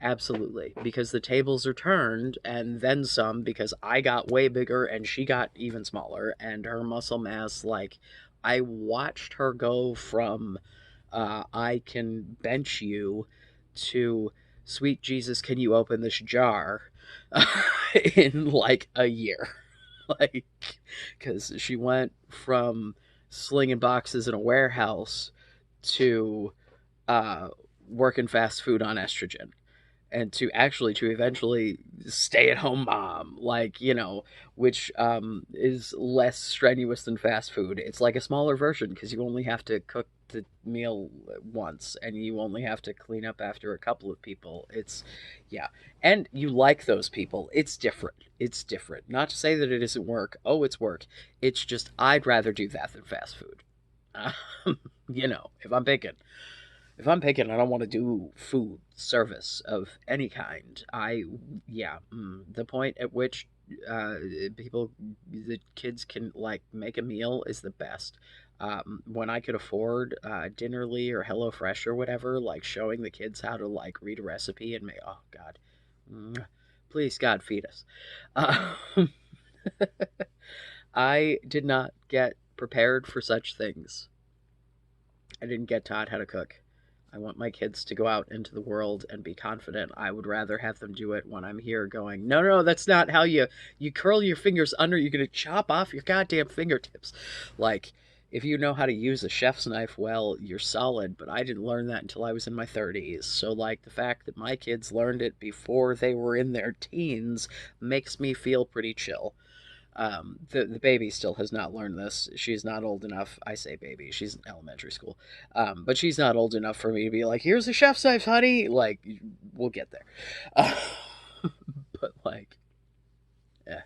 absolutely. Because the tables are turned, and then some, because I got way bigger and she got even smaller, and her muscle mass, like, I watched her go from I can bench you to sweet Jesus, can you open this jar in like a year? Like, because she went from slinging boxes in a warehouse to uh, working fast food on estrogen, and to eventually stay at home mom, like, which is less strenuous than fast food. It's like a smaller version because you only have to cook the meal once and you only have to clean up after a couple of people. It's, yeah. And you like those people. It's different. It's different. Not to say that it isn't work. Oh, it's work. It's just I'd rather do that than fast food. You know, if I'm picking, I don't want to do food service of any kind. The point at which people, the kids can like make a meal is the best. When I could afford Dinnerly or HelloFresh or whatever, like showing the kids how to like read a recipe and make, oh God, please God feed us. Uh, I did not get prepared for such things. I didn't get taught how to cook. I want my kids to go out into the world and be confident. I would rather have them do it when I'm here going, no, no, that's not how you curl your fingers under, you're going to chop off your goddamn fingertips. Like, if you know how to use a chef's knife well, you're solid, but I didn't learn that until I was in my 30s. So, like, the fact that my kids learned it before they were in their teens makes me feel pretty chill. The baby still has not learned this. She's not old enough. I say baby. She's in elementary school, but she's not old enough for me to be like, "Here's a chef's knife, honey." Like, we'll get there. Uh, but like, yeah.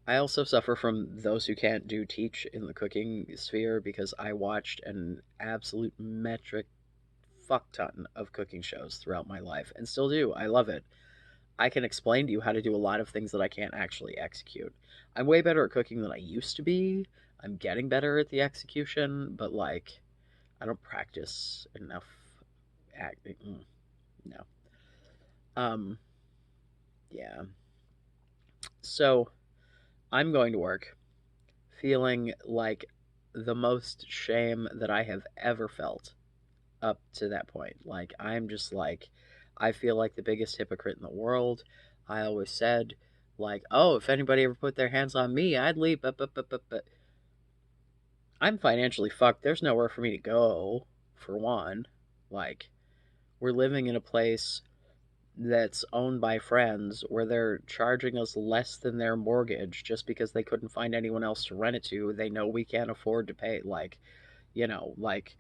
I also suffer from those who can't do teach in the cooking sphere because I watched an absolute metric fuck ton of cooking shows throughout my life and still do. I love it. I can explain to you how to do a lot of things that I can't actually execute. I'm way better at cooking than I used to be. I'm getting better at the execution, but like I don't practice enough acting. No. Um yeah. So, I'm going to work feeling like the most shame that I have ever felt up to that point. Like, I'm just like, I feel like the biggest hypocrite in the world. I always said, like, oh, if anybody ever put their hands on me, I'd leave. But I'm financially fucked. There's nowhere for me to go, for one. Like, we're living in a place that's owned by friends where they're charging us less than their mortgage just because they couldn't find anyone else to rent it to. They know we can't afford to pay. Like, like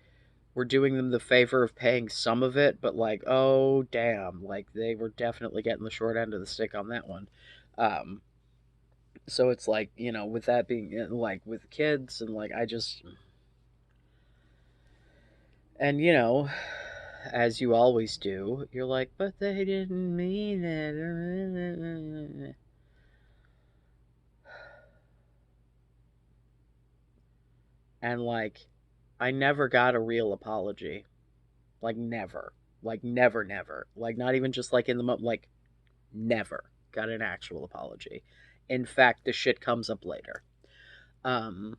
we're doing them the favor of paying some of it, but like, oh damn, like they were definitely getting the short end of the stick on that one. Um, so it's like, with that being like with kids and like I just and as you always do, you're like, but they didn't mean it. And like I never got a real apology. Like never. Like never, never. Like not even just like in the moment. Like never got an actual apology. In fact, the shit comes up later. Um,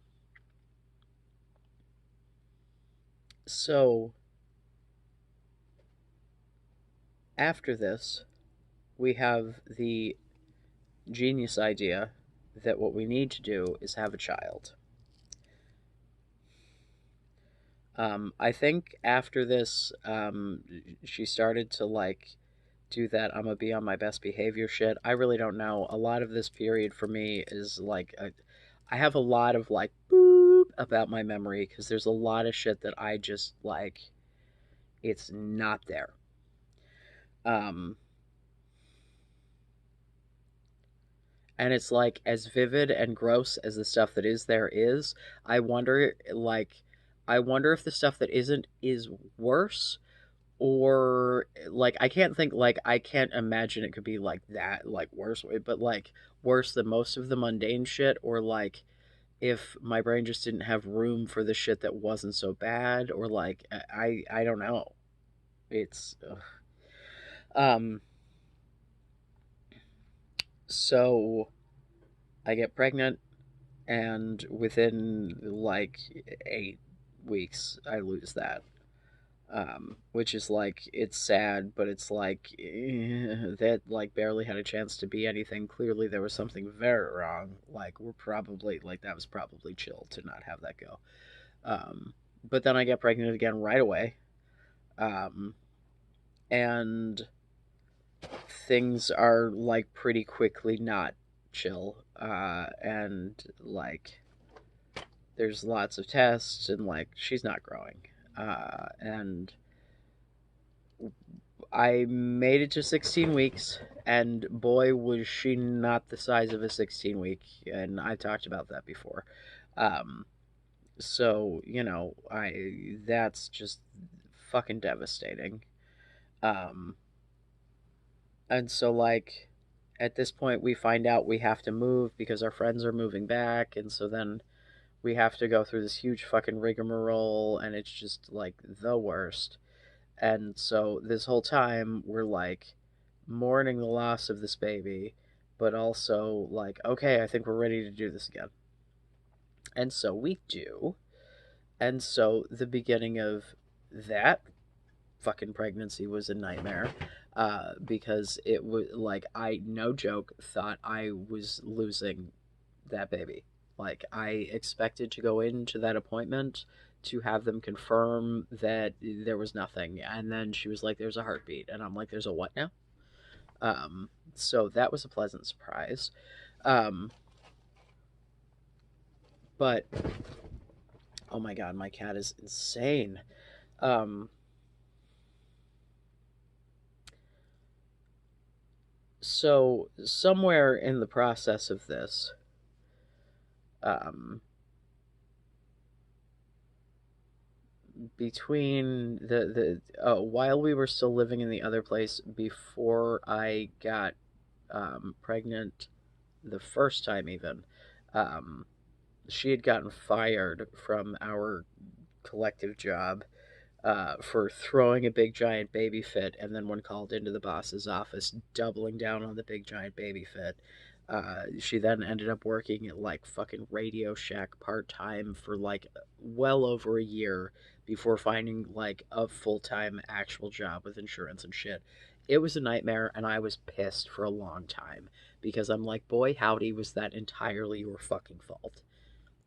so after this, we have the genius idea that what we need to do is have a child. I think after this, she started to like do that I'm gonna be on my best behavior shit. I really don't know. A lot of this period for me is like I have a lot of like boop about my memory because there's a lot of shit that I just like it's not there. Um and it's like as vivid and gross as the stuff that is there is, I wonder like I wonder if the stuff that isn't is worse, or like I can't imagine it could be like that, like worse, but like worse than most of the mundane shit, or like if my brain just didn't have room for the shit that wasn't so bad, or like I don't know. It's ugh. um so I get pregnant, and within like 8 weeks I lose that. which is like, it's sad, but it's like that like barely had a chance to be anything. Clearly, there was something very wrong. Like, we're probably like, that was probably chill to not have that go. Um, but then I get pregnant again right away, um, and things are like pretty quickly not chill, and like there's lots of tests, and like she's not growing, and I made it to 16 weeks, and boy, was she not the size of a 16-week, and I talked about that before. Um, so, that's just fucking devastating. Um, and so, like, at this point, we find out we have to move because our friends are moving back, and so then we have to go through this huge fucking rigmarole, and it's just, like, the worst. And so this whole time we're like mourning the loss of this baby, but also like, okay, I think we're ready to do this again. And so we do. And so the beginning of that fucking pregnancy was a nightmare, because it was like, I, no joke, thought I was losing that baby. Like, I expected to go into that appointment to have them confirm that there was nothing, and then she was like, "There's a heartbeat," and I'm like, "There's a what now?" So that was a pleasant surprise. Um, but oh my god, my cat is insane. Um, so somewhere in the process of this, um, between the while we were still living in the other place before I got pregnant the first time, even, um, she had gotten fired from our collective job, for throwing a big giant baby fit, and then when called into the boss's office, doubling down on the big giant baby fit. She then ended up working at like fucking Radio Shack part time for like well over a year before finding like a full time actual job with insurance and shit. It was a nightmare, and I was pissed for a long time because I'm like, boy, howdy, was that entirely your fucking fault.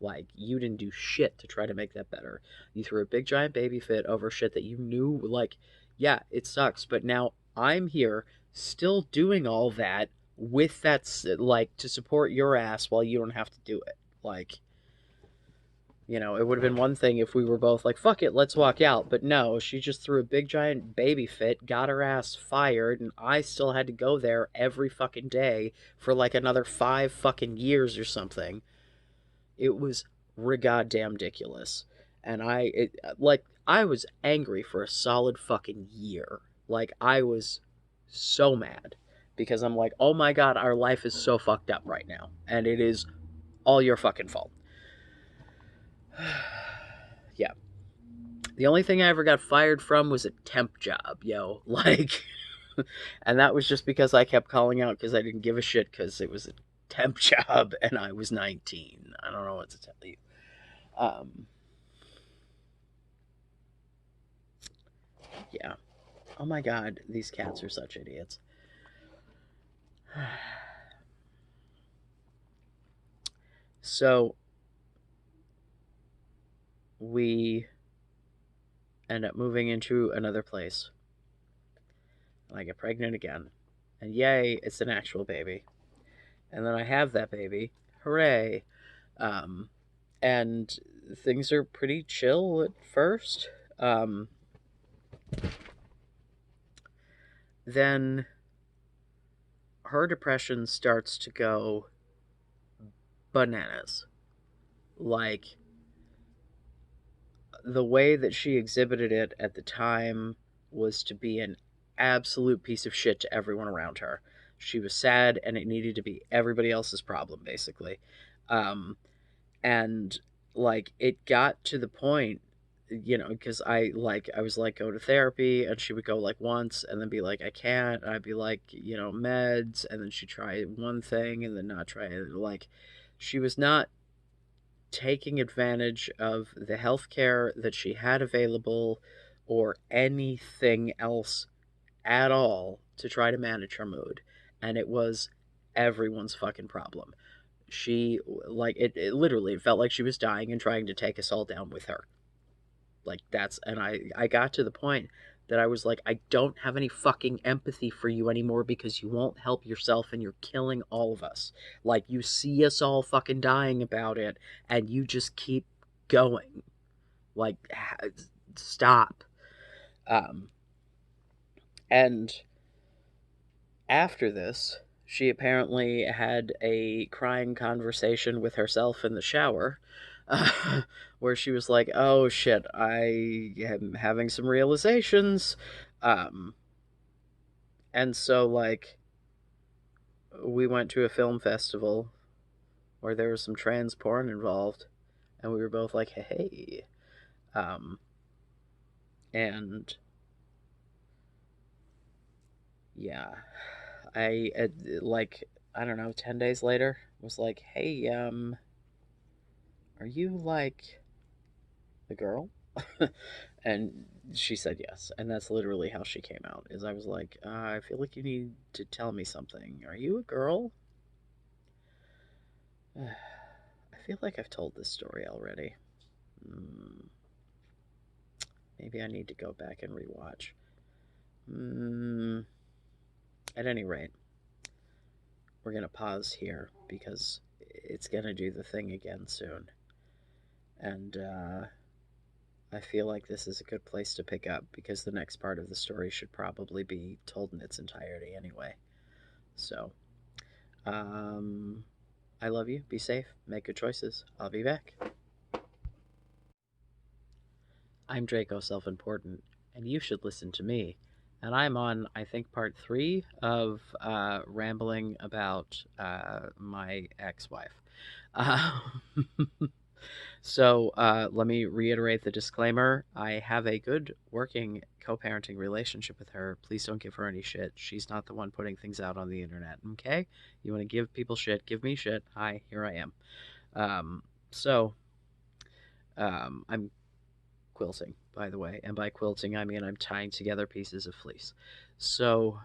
Like, you didn't do shit to try to make that better. You threw a big giant baby fit over shit that you knew, like, yeah, it sucks, but now I'm here still doing all that with that, like, to support your ass while you don't have to do it. Like, it would have been one thing if we were both like, fuck it, let's walk out. But no, she just threw a big giant baby fit, got her ass fired, and I still had to go there every fucking day for like another 5 fucking years or something. It was goddamn ridiculous. And I was angry for a solid fucking year. Like, I was so mad because I'm like, oh my god, our life is so fucked up right now, and it is all your fucking fault. Yeah. The only thing I ever got fired from was a temp job, yo. Like, and that was just because I kept calling out because I didn't give a shit because it was a temp job and I was 19. I don't know what to tell you. Um, yeah. Oh my god, these cats are such idiots. So we end up moving into another place. And I get pregnant again. And yay, it's an actual baby. And then I have that baby. Hooray. Um, and things are pretty chill at first. Then her depression starts to go bananas. Like, the way that she exhibited it at the time was to be an absolute piece of shit to everyone around her. She was sad, and it needed to be everybody else's problem, basically. Um, and like, it got to the point, because I was like, go to therapy, and she would go like once and then be like, I can't, and I'd be like, meds, and then she'd try one thing and then not try it. Like, she was not taking advantage of the health care that she had available, or anything else at all to try to manage her mood. And it was everyone's fucking problem. She, like, it literally felt like she was dying and trying to take us all down with her. Like, that's, and I got to the point that I was like, I don't have any fucking empathy for you anymore because you won't help yourself and you're killing all of us. Like, you see us all fucking dying about it and you just keep going. Like, stop. Um, and after this, she apparently had a crying conversation with herself in the shower, where she was like, "Oh shit, I am having some realizations," um, and so like we went to a film festival where there was some trans porn involved, and we were both like, "Hey," um, and yeah, I like I don't know, 10 days later was like, "Hey, are you like the girl?" And she said yes, and that's literally how she came out. Is I was like, I feel like you need to tell me something. Are you a girl? I feel like I've told this story already. Mm, maybe I need to go back and rewatch. Mm, at any rate, we're gonna pause here because it's gonna do the thing again soon, and I feel like this is a good place to pick up because the next part of the story should probably be told in its entirety anyway. So, um, I love you. Be safe. Make good choices. I'll be back. I'm Draco Self Important, and you should listen to me. And I'm on, I think, part 3 of rambling about my ex wife. Uh, So let me reiterate the disclaimer. I have a good working co parenting relationship with her. Please don't give her any shit. She's not the one putting things out on the internet, okay? You want to give people shit, give me shit. Hi, here I am. Um, so, I'm quilting, by the way. And by quilting, I mean I'm tying together pieces of fleece. So,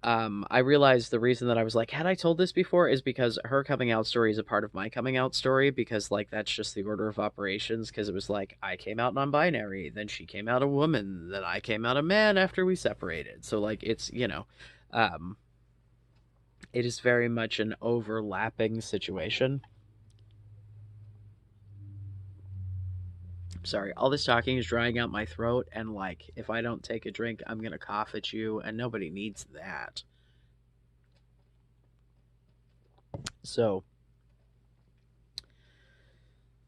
I realized the reason that I was like, had I told this before, is because her coming out story is a part of my coming out story, because like that's just the order of operations. Because it was like I came out non-binary, then she came out a woman, then I came out a man after we separated. So like it's um, it is very much an overlapping situation. Sorry, all this talking is drying out my throat, and like if I don't take a drink, I'm gonna cough at you, and nobody needs that. So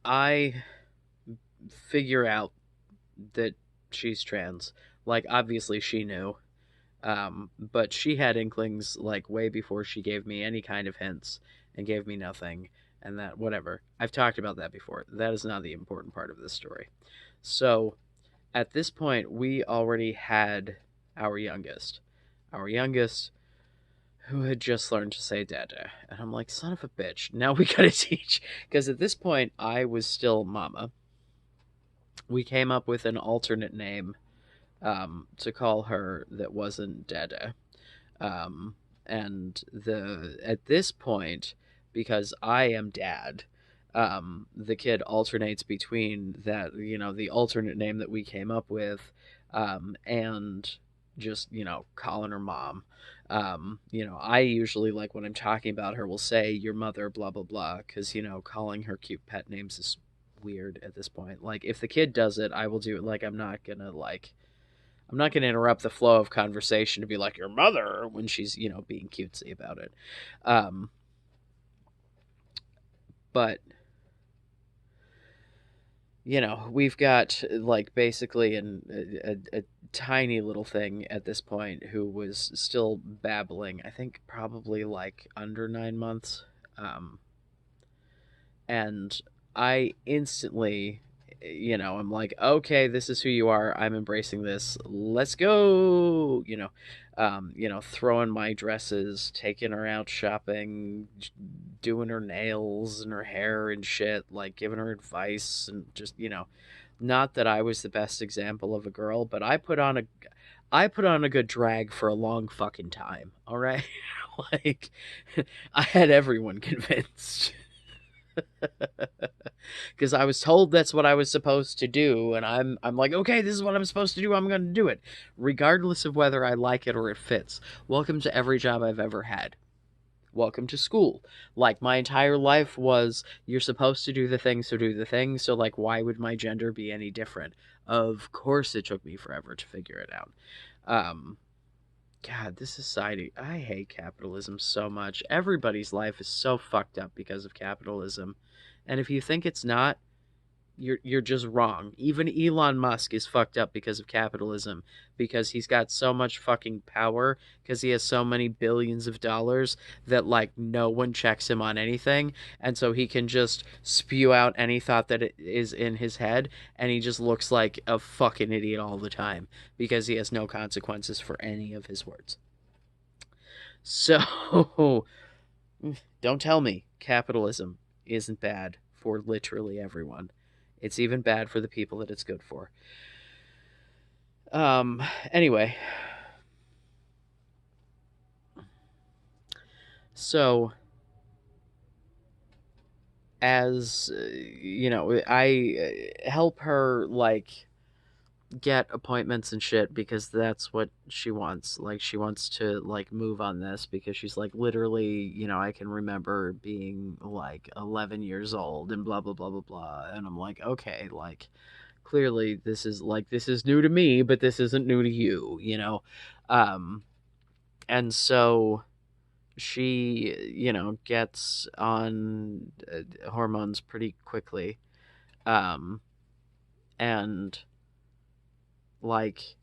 I figure out that she's trans. Like, obviously, she knew. But she had inklings, like, way before she gave me any kind of hints and gave me nothing. And that, whatever. I've talked about that before. That is not the important part of this story. So, at this point, we already had our youngest. Our youngest, who had just learned to say dada. And I'm like, son of a bitch. Now we gotta teach. Because at this point, I was still mama. We came up with an alternate name to call her that wasn't Dada. And the at this point, because I am dad, the kid alternates between that, the alternate name that we came up with, and just, calling her mom. I usually, like, when I'm talking about her, will say your mother, blah, blah, blah, because, calling her cute pet names is weird at this point. Like, if the kid does it, I will do it. Like, I'm not going to interrupt the flow of conversation to be like your mother when she's, being cutesy about it. Um, but we've got like basically a tiny little thing at this point who was still babbling. I think probably like under 9 months, and I instantly, I'm like, okay, this is who you are. I'm embracing this. Let's go. Throwing my dresses, taking her out shopping, doing her nails and her hair and shit, like giving her advice and just, Not that I was the best example of a girl, but I put on a good drag for a long fucking time, all right? Like, I had everyone convinced. Because I was told that's what I was supposed to do, and I'm like, okay, this is what I'm supposed to do. I'm going to do it, regardless of whether I like it or it fits. Welcome to every job I've ever had. Welcome to school. Like, my entire life was, you're supposed to do the thing, so do the thing. So, like, why would my gender be any different? Of course, it took me forever to figure it out. Um, God, this society, I hate capitalism so much. Everybody's life is so fucked up because of capitalism. And if you think it's not, you're just wrong. Even Elon Musk is fucked up because of capitalism, because he's got so much fucking power, because he has so many billions of dollars that like no one checks him on anything, and so he can just spew out any thought that is in his head, and he just looks like a fucking idiot all the time because he has no consequences for any of his words. So don't tell me capitalism isn't bad for literally everyone. It's even bad for the people that it's good for. Anyway, so as I help her like get appointments and shit because that's what she wants. Like, she wants to like move on this because she's like, literally, I can remember being like 11 years old and blah blah blah blah blah. And I'm like, okay, like, clearly this is new to me, but this isn't new to you. um and so she gets on hormones pretty quickly. Um and like,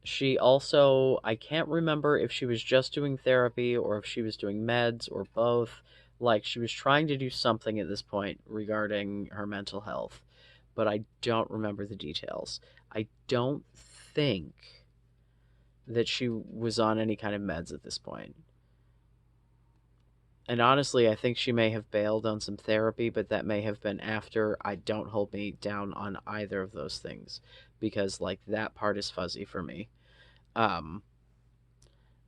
she also, I can't remember if she was just doing therapy or if she was doing meds or both. Like, she was trying to do something at this point regarding her mental health, but I don't remember the details. I don't think that she was on any kind of meds at this point. And honestly, I think she may have bailed on some therapy, but that may have been after. I don't hold me down on either of those things because, like, that part is fuzzy for me. Um,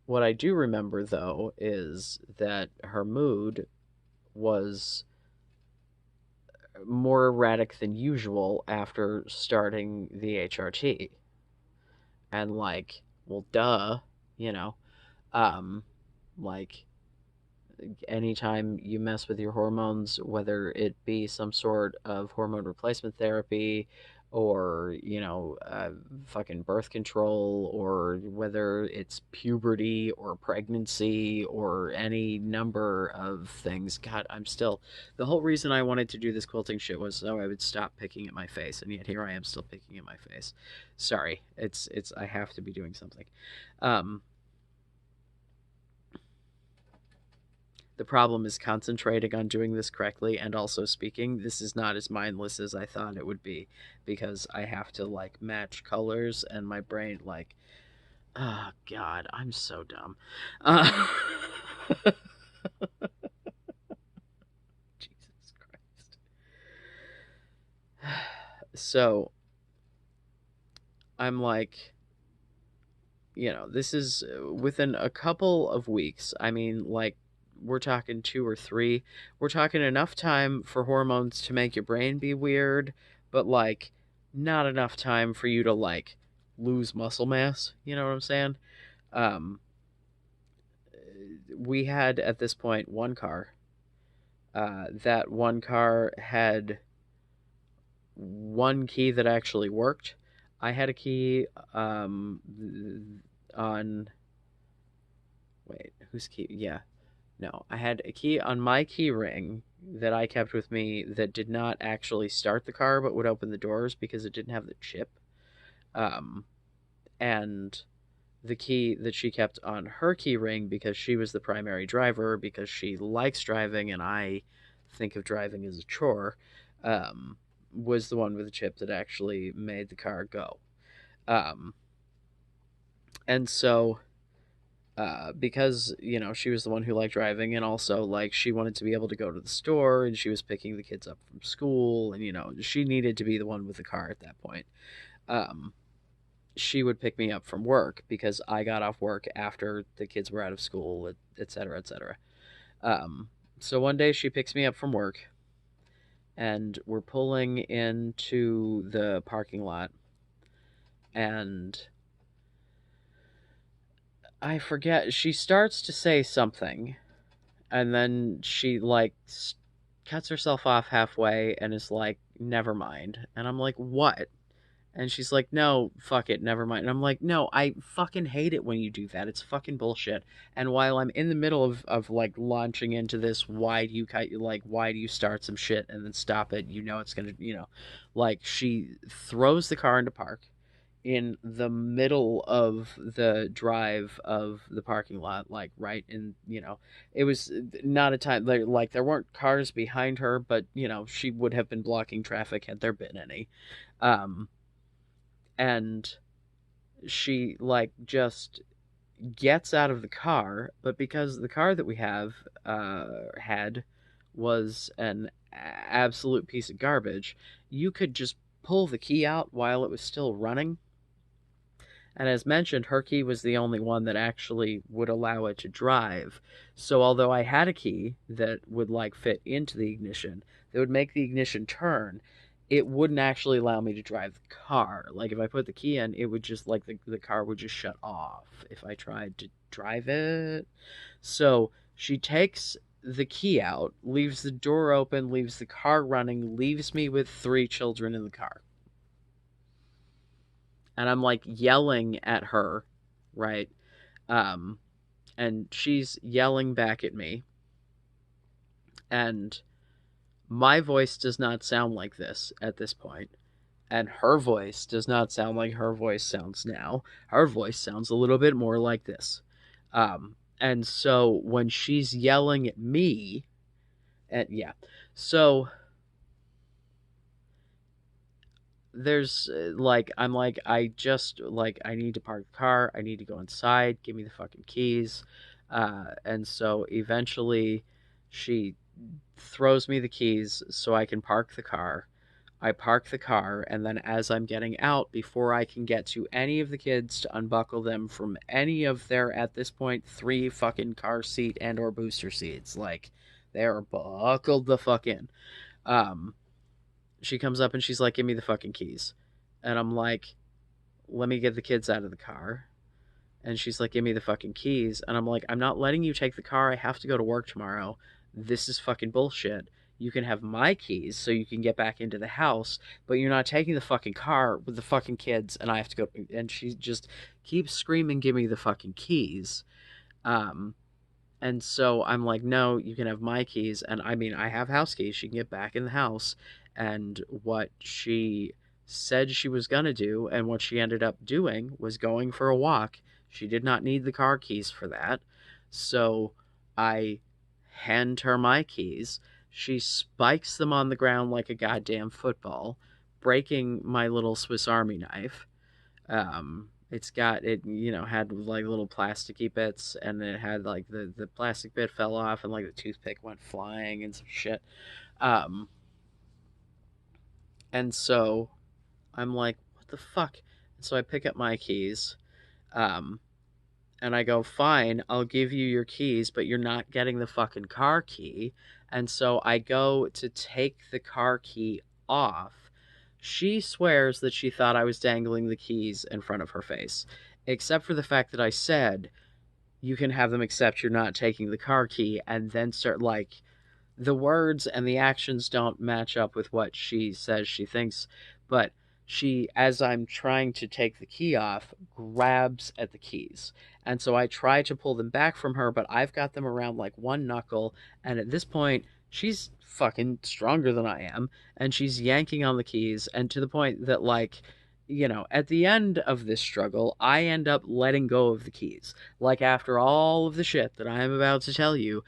what I do remember, though, is that her mood was more erratic than usual after starting the HRT. And, like, well, duh, you know, um, like, anytime you mess with your hormones, whether it be some sort of hormone replacement therapy or, fucking birth control, or whether it's puberty or pregnancy or any number of things. God, the whole reason I wanted to do this quilting shit was so I would stop picking at my face, and yet here I am still picking at my face. Sorry, I have to be doing something. Um, The problem is concentrating on doing this correctly and also speaking. This is not as mindless as I thought it would be because I have to like match colors and my brain like, oh god, I'm so dumb. Uh, Jesus Christ. So I'm like, this is within a couple of weeks. I mean, like, we're talking 2 or 3. We're talking enough time for hormones to make your brain be weird, but like, not enough time for you to like lose muscle mass. You know what I'm saying? Um, we had at this point one car. That one car had one key that actually worked. I had a key on. Wait, whose key? Yeah. No, I had a key on my key ring that I kept with me that did not actually start the car but would open the doors because it didn't have the chip. Um, and the key that she kept on her key ring because she was the primary driver because she likes driving and I think of driving as a chore, was the one with the chip that actually made the car go. Um, and so because she was the one who liked driving, and also like she wanted to be able to go to the store, and she was picking the kids up from school, and she needed to be the one with the car at that point. Um, she would pick me up from work because I got off work after the kids were out of school, et cetera, et cetera. Um, so one day she picks me up from work, and we're pulling into the parking lot, and I forget, she starts to say something, and then she like cuts herself off halfway and is like, never mind. And I'm like, what? And she's like, no, fuck it, never mind. And I'm like, no, I fucking hate it when you do that. It's fucking bullshit. And while I'm in the middle of like launching into this, why do you why do you start some shit and then stop it? It's gonna, like, she throws the car into park in the middle of the drive of the parking lot, like right in, it was not a time, like there weren't cars behind her, but she would have been blocking traffic had there been any. um and she like just gets out of the car, but because the car that we have had was an absolute piece of garbage, you could just pull the key out while it was still running. And as mentioned, her key was the only one that actually would allow it to drive. So although I had a key that would like fit into the ignition, that would make the ignition turn, it wouldn't actually allow me to drive the car. Like if I put the key in, it would just like the car would just shut off if I tried to drive it. So she takes the key out, leaves the door open, leaves the car running, leaves me with 3 children in the car. And I'm like yelling at her, right? Um, and she's yelling back at me. And my voice does not sound like this at this point. And her voice does not sound like her voice sounds now. Her voice sounds a little bit more like this. And so when she's yelling at me, and yeah, so there's like, I'm like, I just like, I need to park the car, I need to go inside, give me the fucking keys. And so eventually she throws me the keys so I can park the car. I park the car, and then as I'm getting out, before I can get to any of the kids to unbuckle them from any of their, at this point, 3 fucking car seat and or booster seats, like they are buckled the fuck in. Um, she comes up and she's like, give me the fucking keys. And I'm like, let me get the kids out of the car. And she's like, give me the fucking keys. And I'm like, I'm not letting you take the car. I have to go to work tomorrow. This is fucking bullshit. You can have my keys so you can get back into the house, but you're not taking the fucking car with the fucking kids, and I have to go. And she just keeps screaming, give me the fucking keys. Um, and so I'm like, no, you can have my keys. And I mean, I have house keys. She can get back in the house. And what she said she was going to do, and what she ended up doing, was going for a walk. She did not need the car keys for that. So I hand her my keys. She spikes them on the ground like a goddamn football, breaking my little Swiss Army knife. It's got, it had like little plasticky bits, and it had like the plastic bit fell off, and like the toothpick went flying and some shit. Um, and so I'm like, what the fuck? And so I pick up my keys, um, and I go, fine, I'll give you your keys, but you're not getting the fucking car key. And so I go to take the car key off. She swears that she thought I was dangling the keys in front of her face, except for the fact that I said, you can have them except you're not taking the car key, and then start like, the words and the actions don't match up with what she says she thinks, but she, as I'm trying to take the key off, grabs at the keys. And so I try to pull them back from her, but I've got them around like one knuckle, and at this point, she's fucking stronger than I am, and she's yanking on the keys, and to the point that, like, at the end of this struggle, I end up letting go of the keys. Like, after all of the shit that I am about to tell you,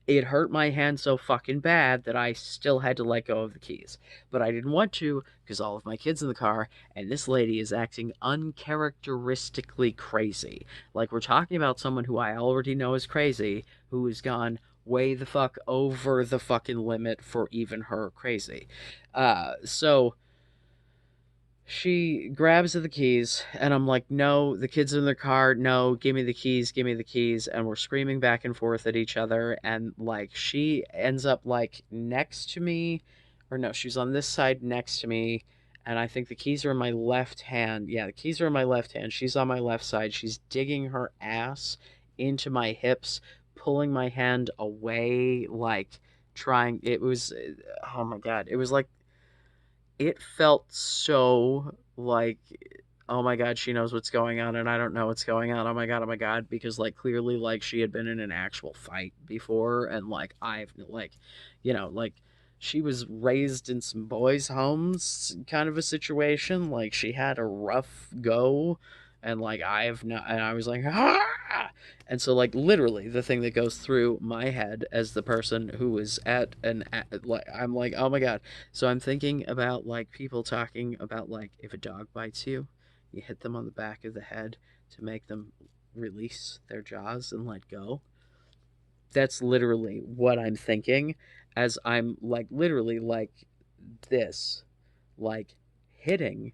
It hurt my hand so fucking bad that I still had to let go of the keys. But I didn't want to because all of my kids in the car, and this lady is acting uncharacteristically crazy. Like, we're talking about someone who I already know is crazy, who has gone way the fuck over the fucking limit for even her crazy. So she grabs the keys, and I'm like, no, the kids are in their car, no, give me the keys, give me the keys. And we're screaming back and forth at each other. And like, she ends up like next to me, or no, she's on this side next to me. And I think the keys are in my left hand. Yeah, the keys are in my left hand. She's on my left side. She's digging her ass into my hips, pulling my hand away, like trying. It was, oh my God. It was like, it felt so like, oh my God, she knows what's going on and I don't know what's going on. Oh my God, because like clearly like she had been in an actual fight before, and like I've like, like she was raised in some boys' homes kind of a situation. Like she had a rough go, and like I've not, and I was like, ah! And so like literally the thing that goes through my head as the person who was like, I'm like, oh my God. So I'm thinking about like people talking about like if a dog bites you, you hit them on the back of the head to make them release their jaws and let go. That's literally what I'm thinking as I'm like literally like this, like hitting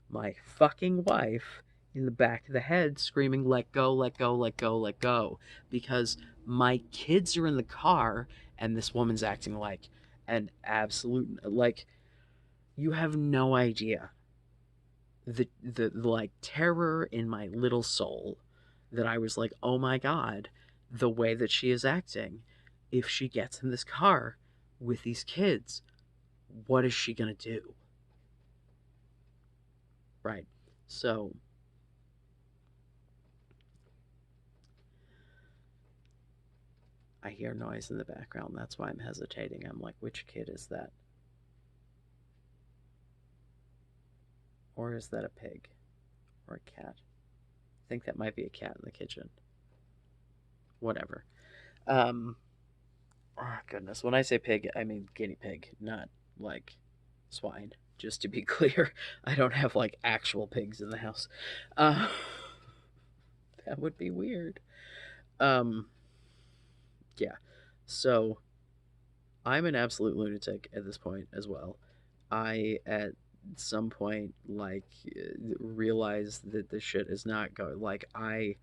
my fucking wife in the back of the head, screaming, let go, let go, let go, let go. Because my kids are in the car and this woman's acting like an absolute, like, you have no idea the like terror in my little soul that I was like, oh my God, the way that she is acting, if she gets in this car with these kids, what is she gonna do? Right. So I hear noise in the background. That's why I'm hesitating. I'm like, which kid is that? Or is that a pig? Or a cat? I think that might be a cat in the kitchen. Whatever. Um, oh, goodness. When I say pig, I mean guinea pig, not like swine. Just to be clear, I don't have like actual pigs in the house. Uh, that would be weird. Um, yeah. So I'm an absolute lunatic at this point as well. I at some point like realized that this shit is not going. Like I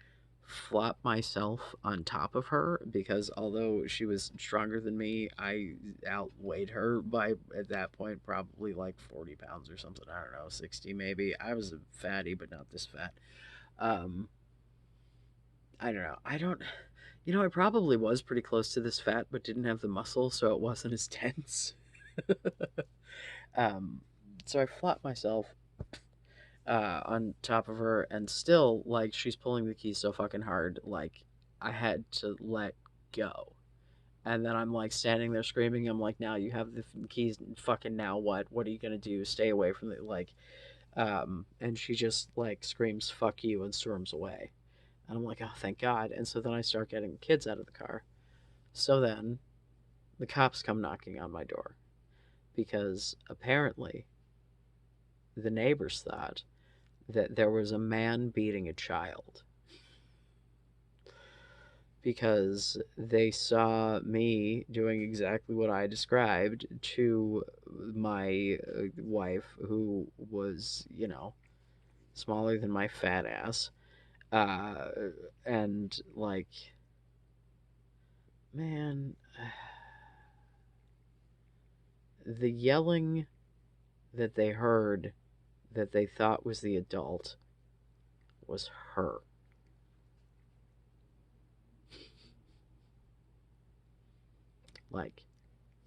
flopped myself on top of her because although she was stronger than me, I outweighed her by at that point probably like 40 pounds or something. I don't know, 60 maybe. I was a fatty, but not this fat. Um, I don't know. I don't. I probably was pretty close to this fat, but didn't have the muscle, so it wasn't as tense. um, so I flopped myself on top of her, and still, like, she's pulling the keys so fucking hard, like, I had to let go. And then I'm like standing there screaming. I'm like, now you have the keys. Fucking now what? What are you gonna do? Stay away from it. Like, and she just like screams, "Fuck you," and storms away. And I'm like, oh, thank God. And so then I start getting the kids out of the car. So then the cops come knocking on my door because apparently the neighbors thought that there was a man beating a child because they saw me doing exactly what I described to my wife, who was, smaller than my fat ass. Uh, and like, man, the yelling that they heard that they thought was the adult was her. Like,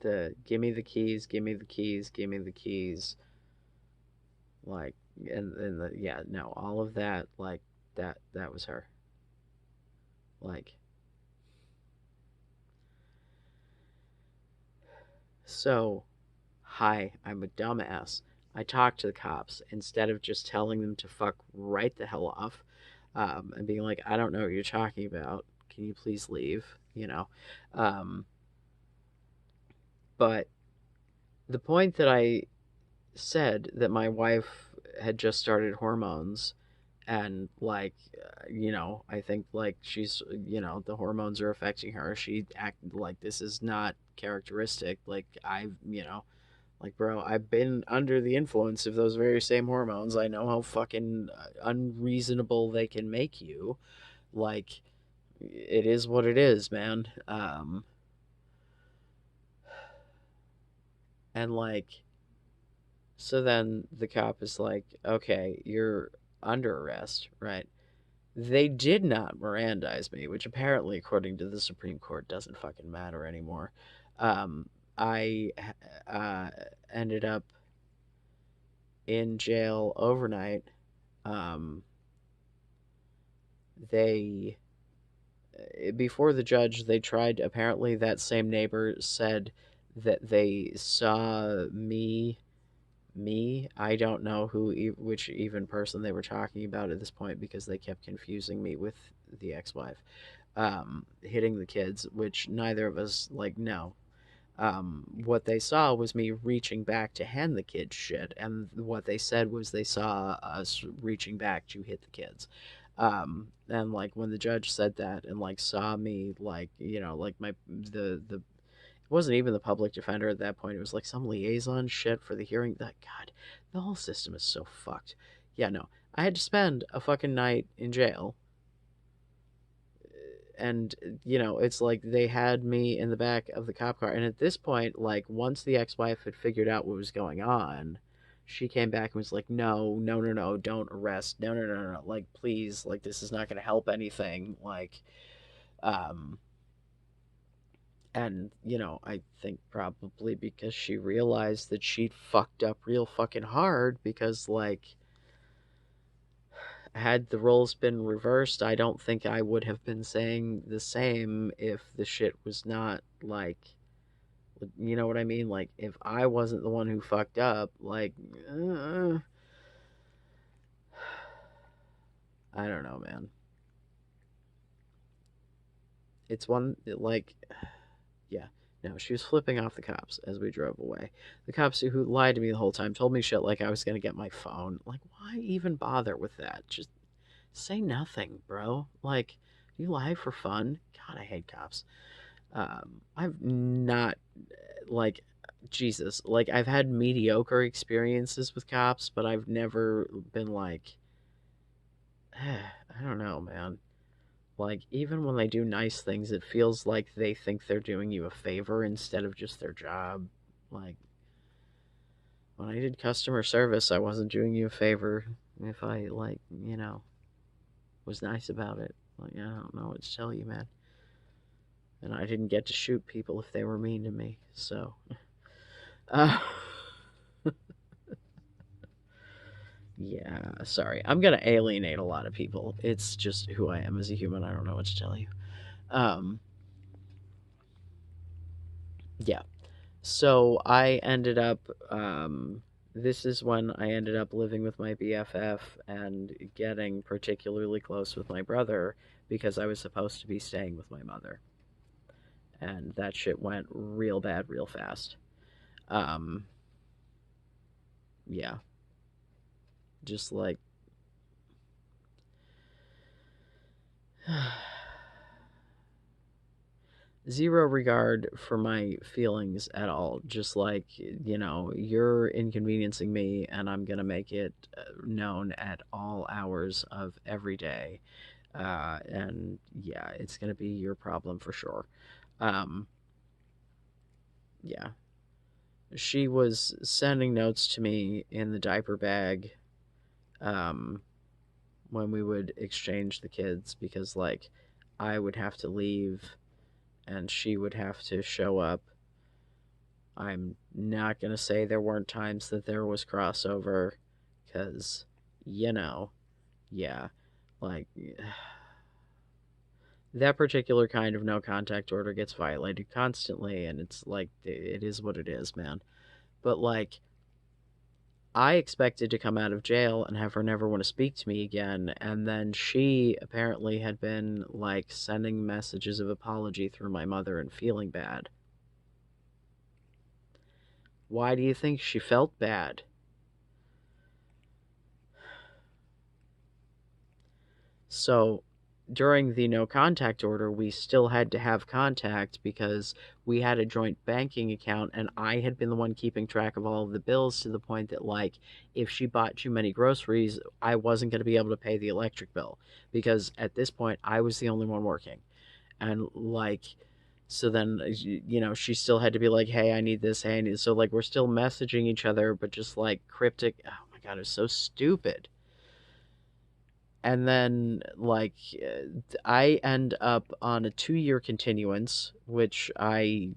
the give me the keys, give me the keys, give me the keys. Like, and the, yeah, no, all of that, like, that was her. Like, so, hi, I'm a dumbass. I talked to the cops instead of just telling them to fuck right the hell off, and being like, I don't know what you're talking about. Can you please leave? Um, But the point that I said that my wife had just started hormones, and like, I think like she's, the hormones are affecting her. She acted like this is not characteristic. Like, like, bro, I've been under the influence of those very same hormones. I know how fucking unreasonable they can make you. Like, it is what it is, man. And like, so then the cop is like, okay, you're under arrest, right? They did not Mirandize me, which apparently, according to the Supreme Court, doesn't fucking matter anymore. I uh, ended up in jail overnight. Um, they Before the judge, they tried. Apparently, that same neighbor said that they saw me. I don't know which even person they were talking about at this point, because they kept confusing me with the ex-wife, hitting the kids, which neither of us like know. What they saw was me reaching back to hand the kids shit, and what they said was they saw us reaching back to hit the kids. And like when the judge said that and like saw me, like, like the it wasn't even the public defender at that point. It was like some liaison shit for the hearing. That, God, the whole system is so fucked. Yeah, no, I had to spend a fucking night in jail, and it's like they had me in the back of the cop car. And at this point, like, once the ex-wife had figured out what was going on, she came back and was like, no, no, no, no, don't arrest, no, no, no, no, no. Like, please, like, this is not going to help anything, like, um and I think probably because she realized that she'd fucked up real fucking hard, because like, had the roles been reversed, I don't think I would have been saying the same if the shit was not like, you know what I mean? Like, if I wasn't the one who fucked up, like, I don't know, man. It's one, like, yeah. No, she was flipping off the cops as we drove away. The cops who lied to me the whole time told me shit like I was going to get my phone. Like, why even bother with that? Just say nothing, bro. Like, do you lie for fun? God, I hate cops. I've not, like, Jesus, like, I've had mediocre experiences with cops, but I've never been like, I don't know, man. Like, even when they do nice things, it feels like they think they're doing you a favor instead of just their job. Like, when I did customer service, I wasn't doing you a favor if I, like, was nice about it. Like, I don't know what to tell you, man. And I didn't get to shoot people if they were mean to me, so. Uh, yeah, sorry. I'm gonna alienate a lot of people. It's just who I am as a human. I don't know what to tell you. Um, yeah. So I ended up, this is when I ended up living with my BFF and getting particularly close with my brother, because I was supposed to be staying with my mother. And that shit went real bad real fast. Um, yeah. Just like, zero regard for my feelings at all. Just like, you're inconveniencing me, and I'm going to make it known at all hours of every day. And yeah, it's going to be your problem for sure. Um, yeah. She was sending notes to me in the diaper bag, um, when we would exchange the kids, because, like, I would have to leave and she would have to show up. I'm not going to say there weren't times that there was crossover, because, yeah, like, that particular kind of no contact order gets violated constantly, and it's like, it is what it is, man. But, like, I expected to come out of jail and have her never want to speak to me again, and then she apparently had been, like, sending messages of apology through my mother and feeling bad. Why do you think she felt bad? So during the no contact order, we still had to have contact because we had a joint banking account and I had been the one keeping track of all of the bills, to the point that, like, if she bought too many groceries, I wasn't going to be able to pay the electric bill because at this point I was the only one working. And, like, so then, she still had to be like, hey, I need this, hey, I need this. So, like, we're still messaging each other, but just like cryptic. Oh my God, it was so stupid. And then, like, I end up on a 2-year continuance, which I,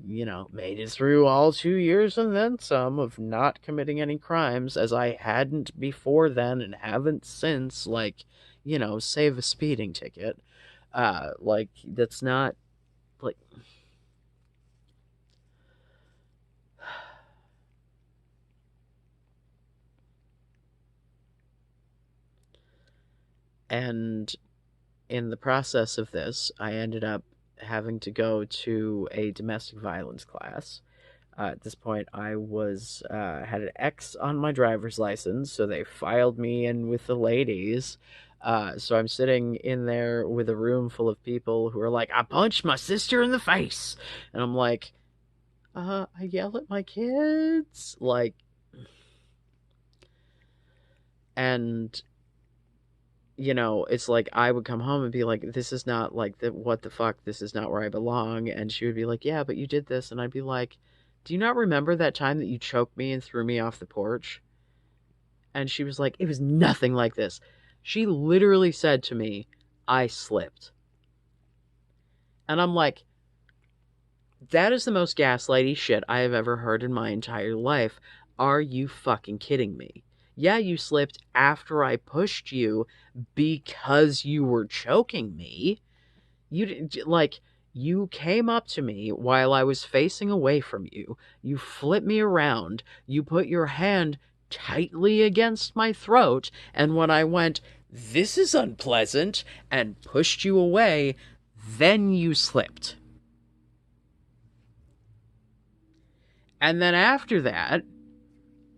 made it through all 2 years and then some of not committing any crimes, as I hadn't before then and haven't since. Like, save a speeding ticket. Like, that's not, like, and in the process of this, I ended up having to go to a domestic violence class. At this point, I was had an X on my driver's license, so they filed me in with the ladies. So I'm sitting in there with a room full of people who are like, "I punched my sister in the face," and I'm like, I yell at my kids, like, and it's like I would come home and be like, this is not like what the fuck, this is not where I belong. And she would be like, yeah, but you did this. And I'd be like, do you not remember that time that you choked me and threw me off the porch? And she was like, it was nothing like this. She literally said to me, I slipped. And I'm like, that is the most gaslighty shit I have ever heard in my entire life. Are you fucking kidding me? Yeah, you slipped after I pushed you because you were choking me. You came up to me while I was facing away from you. You flipped me around. You put your hand tightly against my throat. And when I went, this is unpleasant, and pushed you away, then you slipped. And then after that,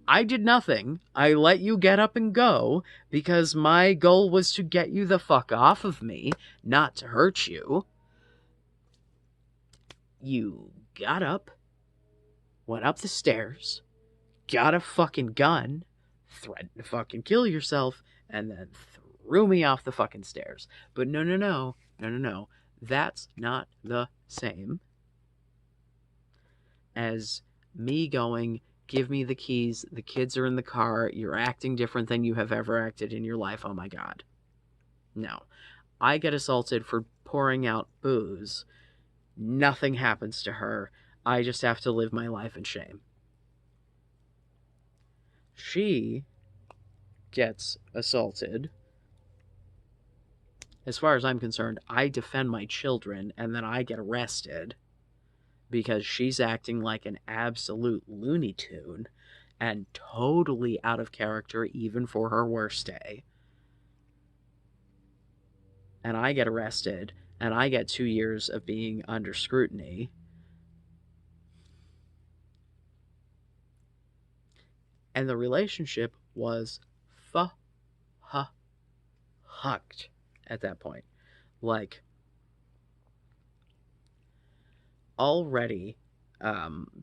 I did nothing. I let you get up and go because my goal was to get you the fuck off of me, not to hurt you. You got up, went up the stairs, got a fucking gun, threatened to fucking kill yourself, and then threw me off the fucking stairs. But no. That's not the same as me going, give me the keys, the kids are in the car, you're acting different than you have ever acted in your life, oh my God. No. I get assaulted for pouring out booze. Nothing happens to her. I just have to live my life in shame. She gets assaulted. As far as I'm concerned, I defend my children and then I get arrested because she's acting like an absolute Looney Tune and totally out of character even for her worst day. And I get arrested and I get 2 years of being under scrutiny. And the relationship was fucked at that point. Like, already,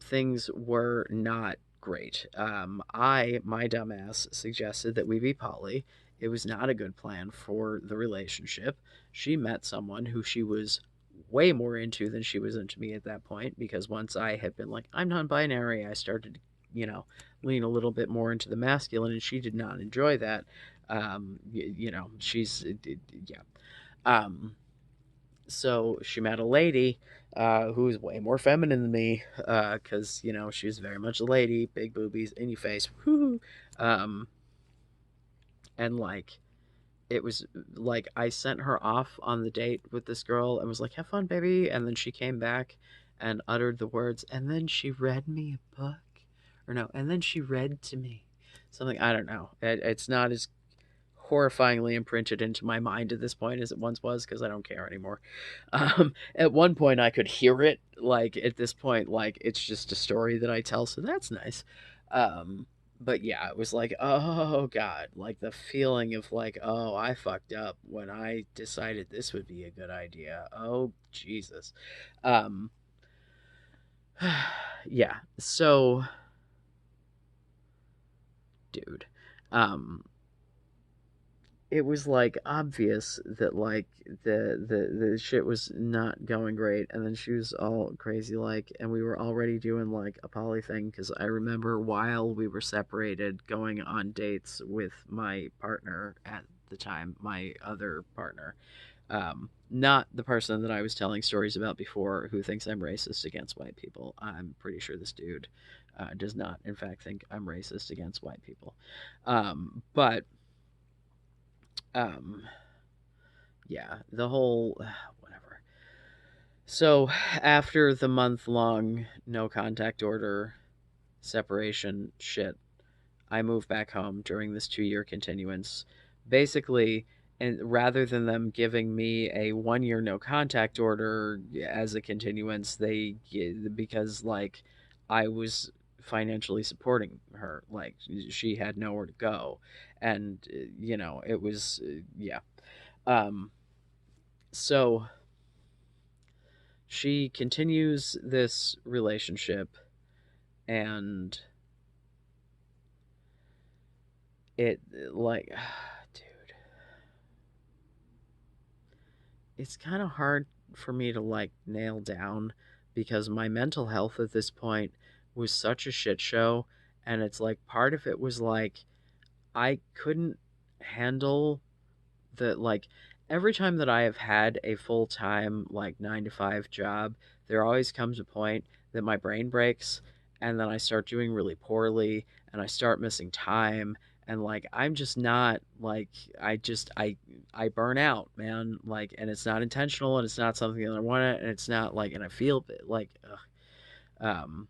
things were not great. My dumbass, suggested that we be poly. It was not a good plan for the relationship. She met someone who she was way more into than she was into me at that point, because once I had been like, I'm non-binary, I started to, lean a little bit more into the masculine, and she did not enjoy that. She's, yeah. So she met a lady who's way more feminine than me, because, she was very much a lady, big boobies, in your face, whoo. And, like, it was like I sent her off on the date with this girl and was like, have fun, baby. And then she came back and uttered the words, and then she read me a book. Or no, and then she read to me something. I don't know. It's not as horrifyingly imprinted into my mind at this point as it once was, because I don't care anymore. At one point I could hear it, like at this point, like it's just a story that I tell, so that's nice. But yeah, it was like, oh god, like the feeling of like, oh, I fucked up when I decided this would be a good idea. Oh Jesus. Um yeah, so dude, um it was like obvious that like the shit was not going great, and then she was all crazy like, and we were already doing like a poly thing, because I remember while we were separated going on dates with my partner at the time, my other partner, not the person that I was telling stories about before, who thinks I'm racist against white people. I'm pretty sure this dude does not in fact think I'm racist against white people. But um yeah, the whole whatever. So after the month-long no contact order separation shit, I moved back home during this 2-year continuance. Basically, and rather than them giving me a 1-year no contact order as a continuance, because like I was financially supporting her, like she had nowhere to go, and it was yeah. Um, so she continues this relationship, and it like dude, it's kind of hard for me to like nail down, because my mental health at this point was such a shit show, and it's like part of it was like I couldn't handle the like every time that I have had a full-time like 9 to 5 job, there always comes a point that my brain breaks, and then I start doing really poorly, and I start missing time, and like I'm just not like I burn out, man, like, and it's not intentional, and it's not something that I want, and it's not like, and I feel it like ugh. um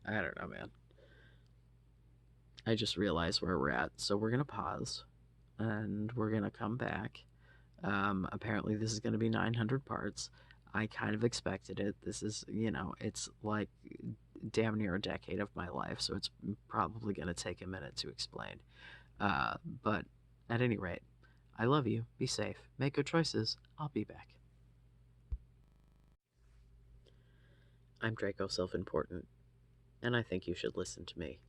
I don't know, man. I just realized where we're at, so we're gonna pause and we're gonna come back. Apparently, this is going to be 900 parts. I kind of expected it. This is, it's like damn near a decade of my life, so it's probably going to take a minute to explain. But at any rate, I love you. Be safe. Make good choices. I'll be back. I'm Draco Self Important, and I think you should listen to me.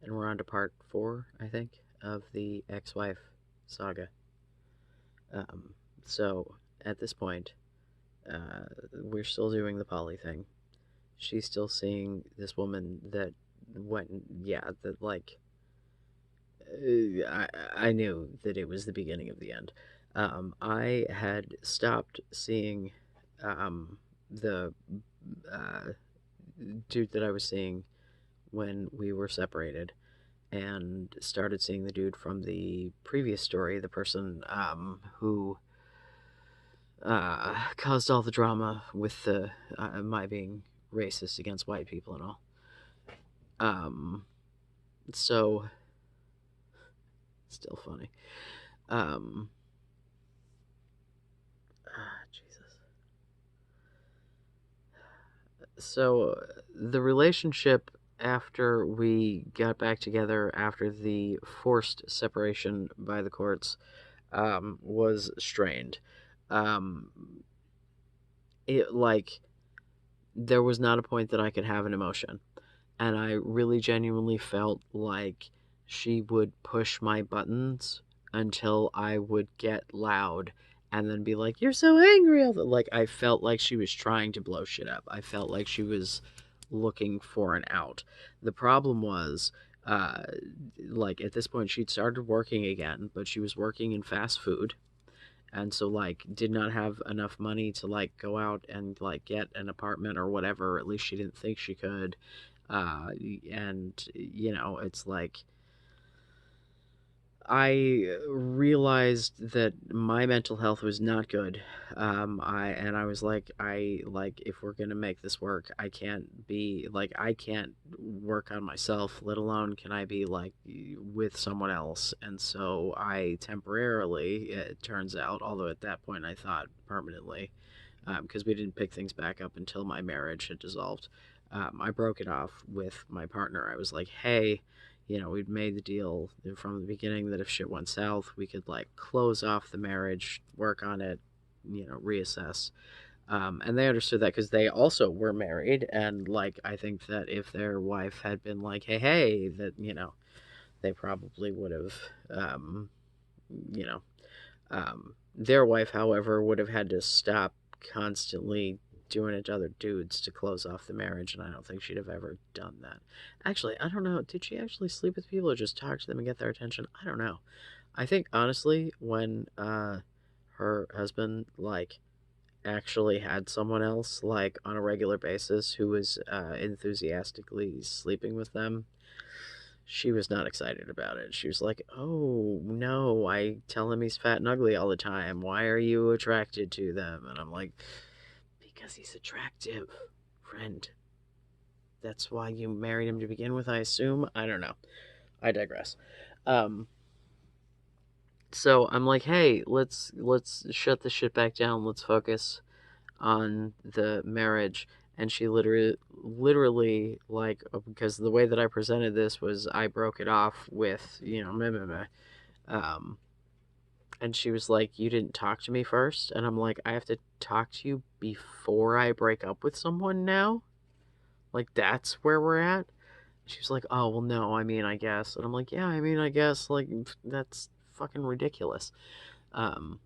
And we're on to part 4, I think, of the ex wife saga. Um, so at this point, we're still doing the poly thing. She's still seeing this woman that went, yeah, that like, I knew that it was the beginning of the end. I had stopped seeing the uh, dude that I was seeing when we were separated, and started seeing the dude from the previous story, the person who caused all the drama with the my being racist against white people and all. Um, so still funny. Um, Jesus. So the relationship after we got back together after the forced separation by the courts was strained. Um, it like there was not a point that I could have an emotion, and I really genuinely felt like she would push my buttons until I would get loud and then be like, "You're so angry." Like I felt like she was trying to blow shit up. I felt like she was looking for an out. The problem was, uh, like at this point, she'd started working again, but she was working in fast food, and so like did not have enough money to like go out and like get an apartment or whatever. At least she didn't think she could. And it's like I realized that my mental health was not good. I was like, if we're gonna make this work, I can't work on myself, let alone can I be like with someone else. And so I temporarily, it turns out, although at that point I thought permanently, because we didn't pick things back up until my marriage had dissolved. I broke it off with my partner. I was like, hey, we'd made the deal from the beginning that if shit went south, we could like close off the marriage, work on it, reassess. And they understood that because they also were married. And like, I think that if their wife had been like, hey, that, they probably would have, you know, their wife, however, would have had to stop constantly doing it to other dudes to close off the marriage, and I don't think she'd have ever done that. Actually, I don't know. Did she actually sleep with people or just talk to them and get their attention? I don't know. I think honestly, when her husband like actually had someone else like on a regular basis who was enthusiastically sleeping with them, she was not excited about it. She was like, "Oh, no, I tell him he's fat and ugly all the time. Why are you attracted to them?" And I'm like, "Because he's attractive, friend. That's why you married him to begin with, I assume." I don't know. I digress. Um, so I'm like, "Hey, let's shut this shit back down. Let's focus on the marriage." And she literally like, because the way that I presented this was I broke it off with, meh, meh, meh. Um, and she was like, "You didn't talk to me first?" And I'm like, "I have to talk to you before I break up with someone now? Like, that's where we're at?" She was like, "Oh, well, no, I mean, I guess." And I'm like, "Yeah, I mean, I guess, like, that's fucking ridiculous." Um,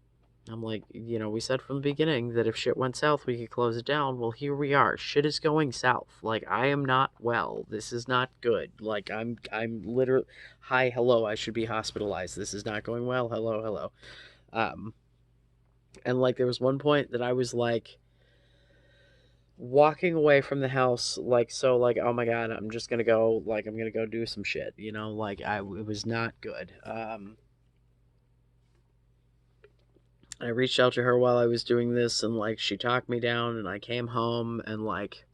I'm like, we said from the beginning that if shit went south, we could close it down. Well, here we are. Shit is going south. Like, I am not well. This is not good. Like, I'm literally, hi, hello, I should be hospitalized. This is not going well. Hello, hello. Um, and like, there was one point that I was like, walking away from the house, like, so, like, oh my God, I'm just gonna go, like, I'm gonna go do some shit, like, it was not good. I reached out to her while I was doing this, and like she talked me down, and I came home, and like,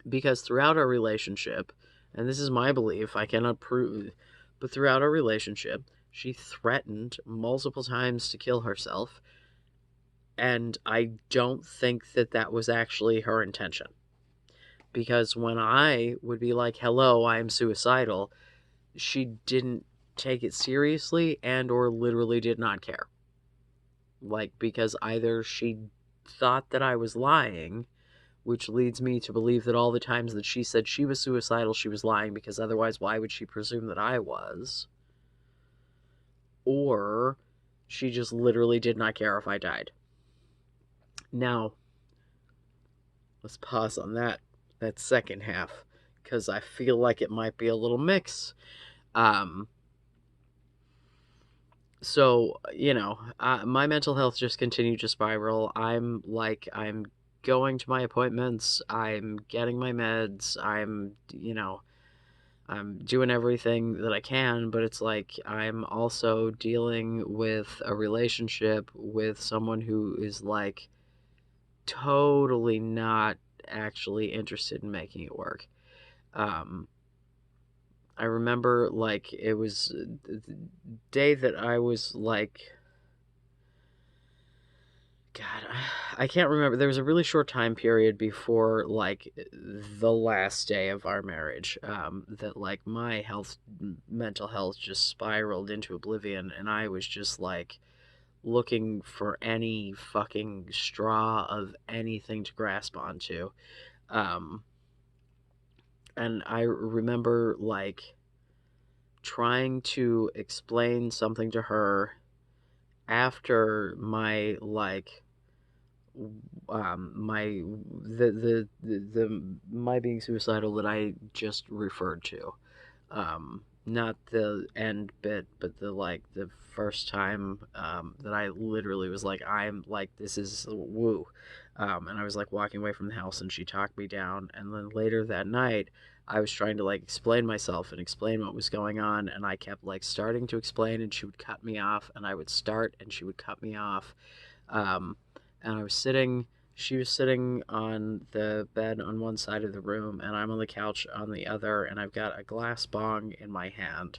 because throughout our relationship, and this is my belief, I cannot prove, but throughout our relationship, she threatened multiple times to kill herself, and I don't think that that was actually her intention. Because when I would be like, "Hello, I am suicidal," she didn't take it seriously and or literally did not care. Like, because either she thought that I was lying, which leads me to believe that all the times that she said she was suicidal, she was lying, because otherwise, why would she presume that I was? Or she just literally did not care if I died. Now, let's pause on that second half, because I feel like it might be a little mix. So, my mental health just continued to spiral. I'm going to my appointments, I'm getting my meds, I'm doing everything that I can, but it's like I'm also dealing with a relationship with someone who is like totally not actually interested in making it work. Um, I remember like it was the day that I was like, God, I can't remember. There was a really short time period before like the last day of our marriage, that like my mental health just spiraled into oblivion, and I was just like looking for any fucking straw of anything to grasp onto. Um, and I remember like trying to explain something to her after my like my my being suicidal that I just referred to, not the end bit, but the like the first time that I literally was like, I'm like, this is woo, and I was like walking away from the house, and she talked me down, and then later that night I was trying to like explain myself and explain what was going on, and I kept like starting to explain, and she would cut me off, and I would start, and she would cut me off. Um, and I was sitting. She was sitting on the bed on one side of the room, and I'm on the couch on the other, and I've got a glass bong in my hand.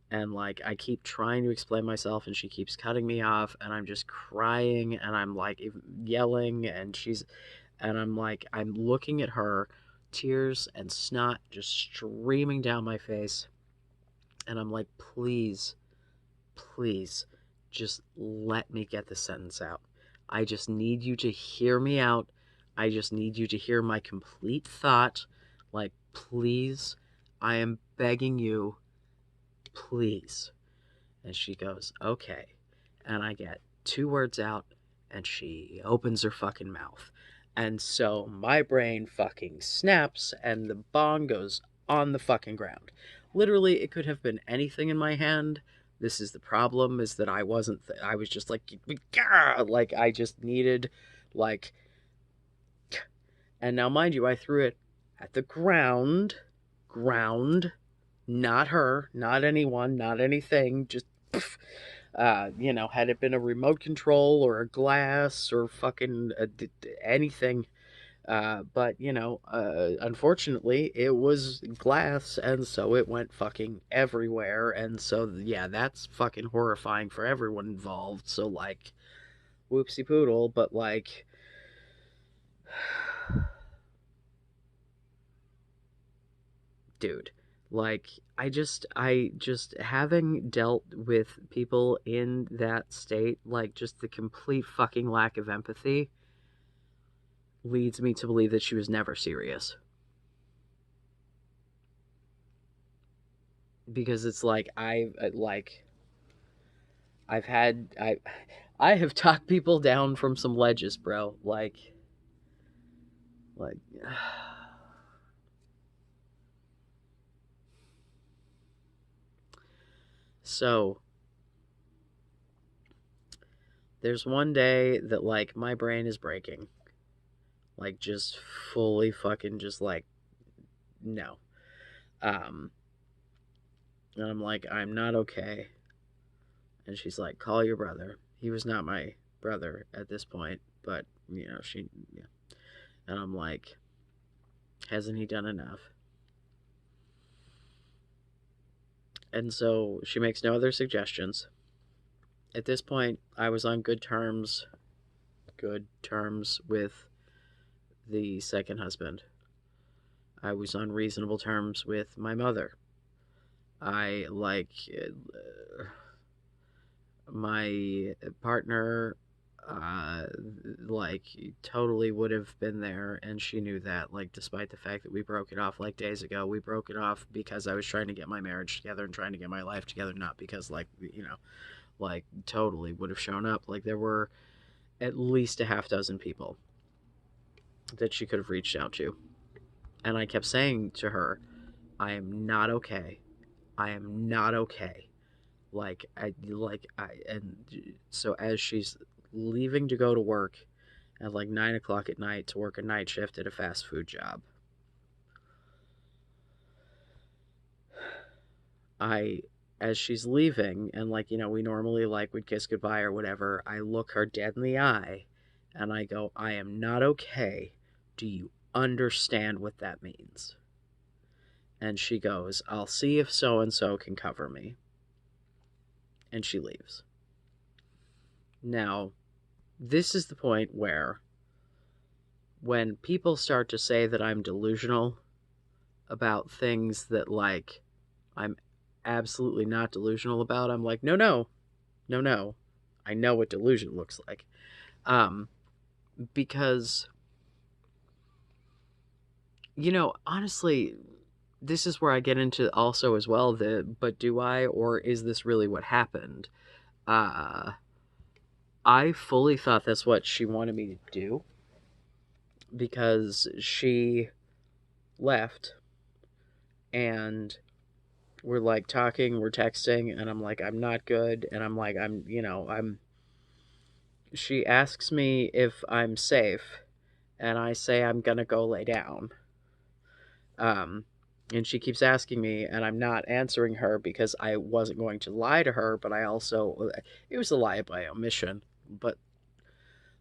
And like I keep trying to explain myself, and she keeps cutting me off, and I'm just crying, and I'm like yelling, and I'm like, I'm looking at her, tears and snot just streaming down my face. And I'm like, please, please, just let me get the sentence out. I just need you to hear me out. I just need you to hear my complete thought. Like, please, I am begging you, please. And she goes, okay. And I get 2 words out, and she opens her fucking mouth. And so my brain fucking snaps, and the bong goes on the fucking ground. Literally, it could have been anything in my hand. This is the problem, is that I wasn't, I was just like, "Gah!" Like, I just needed, like, and now mind you, I threw it at the ground, not her, not anyone, not anything, just, poof. Had it been a remote control or a glass or fucking anything, but unfortunately, it was glass, and so it went fucking everywhere, and so yeah, that's fucking horrifying for everyone involved. So like, whoopsie poodle, but like, dude, like I just having dealt with people in that state, like just the complete fucking lack of empathy leads me to believe that she was never serious. Because it's like I've had I have talked people down from some ledges, bro. Like so there's one day that like my brain is breaking. Like just fully fucking just like no. Um and I'm like, I'm not okay. And she's like, call your brother. He was not my brother at this point, but she yeah. And I'm like, hasn't he done enough? And so she makes no other suggestions. At this point, I was on good terms with the second husband. I was on reasonable terms with my mother. I like my partner uh like totally would have been there, and she knew that, like despite the fact that we broke it off like days ago. We broke it off because I was trying to get my marriage together and trying to get my life together, not because like totally would have shown up. Like there were at least a half dozen people that she could have reached out to. And I kept saying to her, I am not okay. I am not okay. And so as she's leaving to go to work at like 9 o'clock at night to work a night shift at a fast food job, I, as she's leaving, and we normally like would kiss goodbye or whatever, I look her dead in the eye and I go, I am not okay. Do you understand what that means? And she goes, I'll see if so and so can cover me. And she leaves. Now, this is the point where when people start to say that I'm delusional about things that like I'm absolutely not delusional about, I'm like, no. I know what delusion looks like. Because honestly, this is where I get into also as well but do I, or is this really what happened? I fully thought that's what she wanted me to do, because she left and we're like talking, we're texting, and I'm like, I'm not good, and I'm like, she asks me if I'm safe, and I say I'm gonna go lay down. And she keeps asking me, and I'm not answering her because I wasn't going to lie to her, but I also, it was a lie by omission, but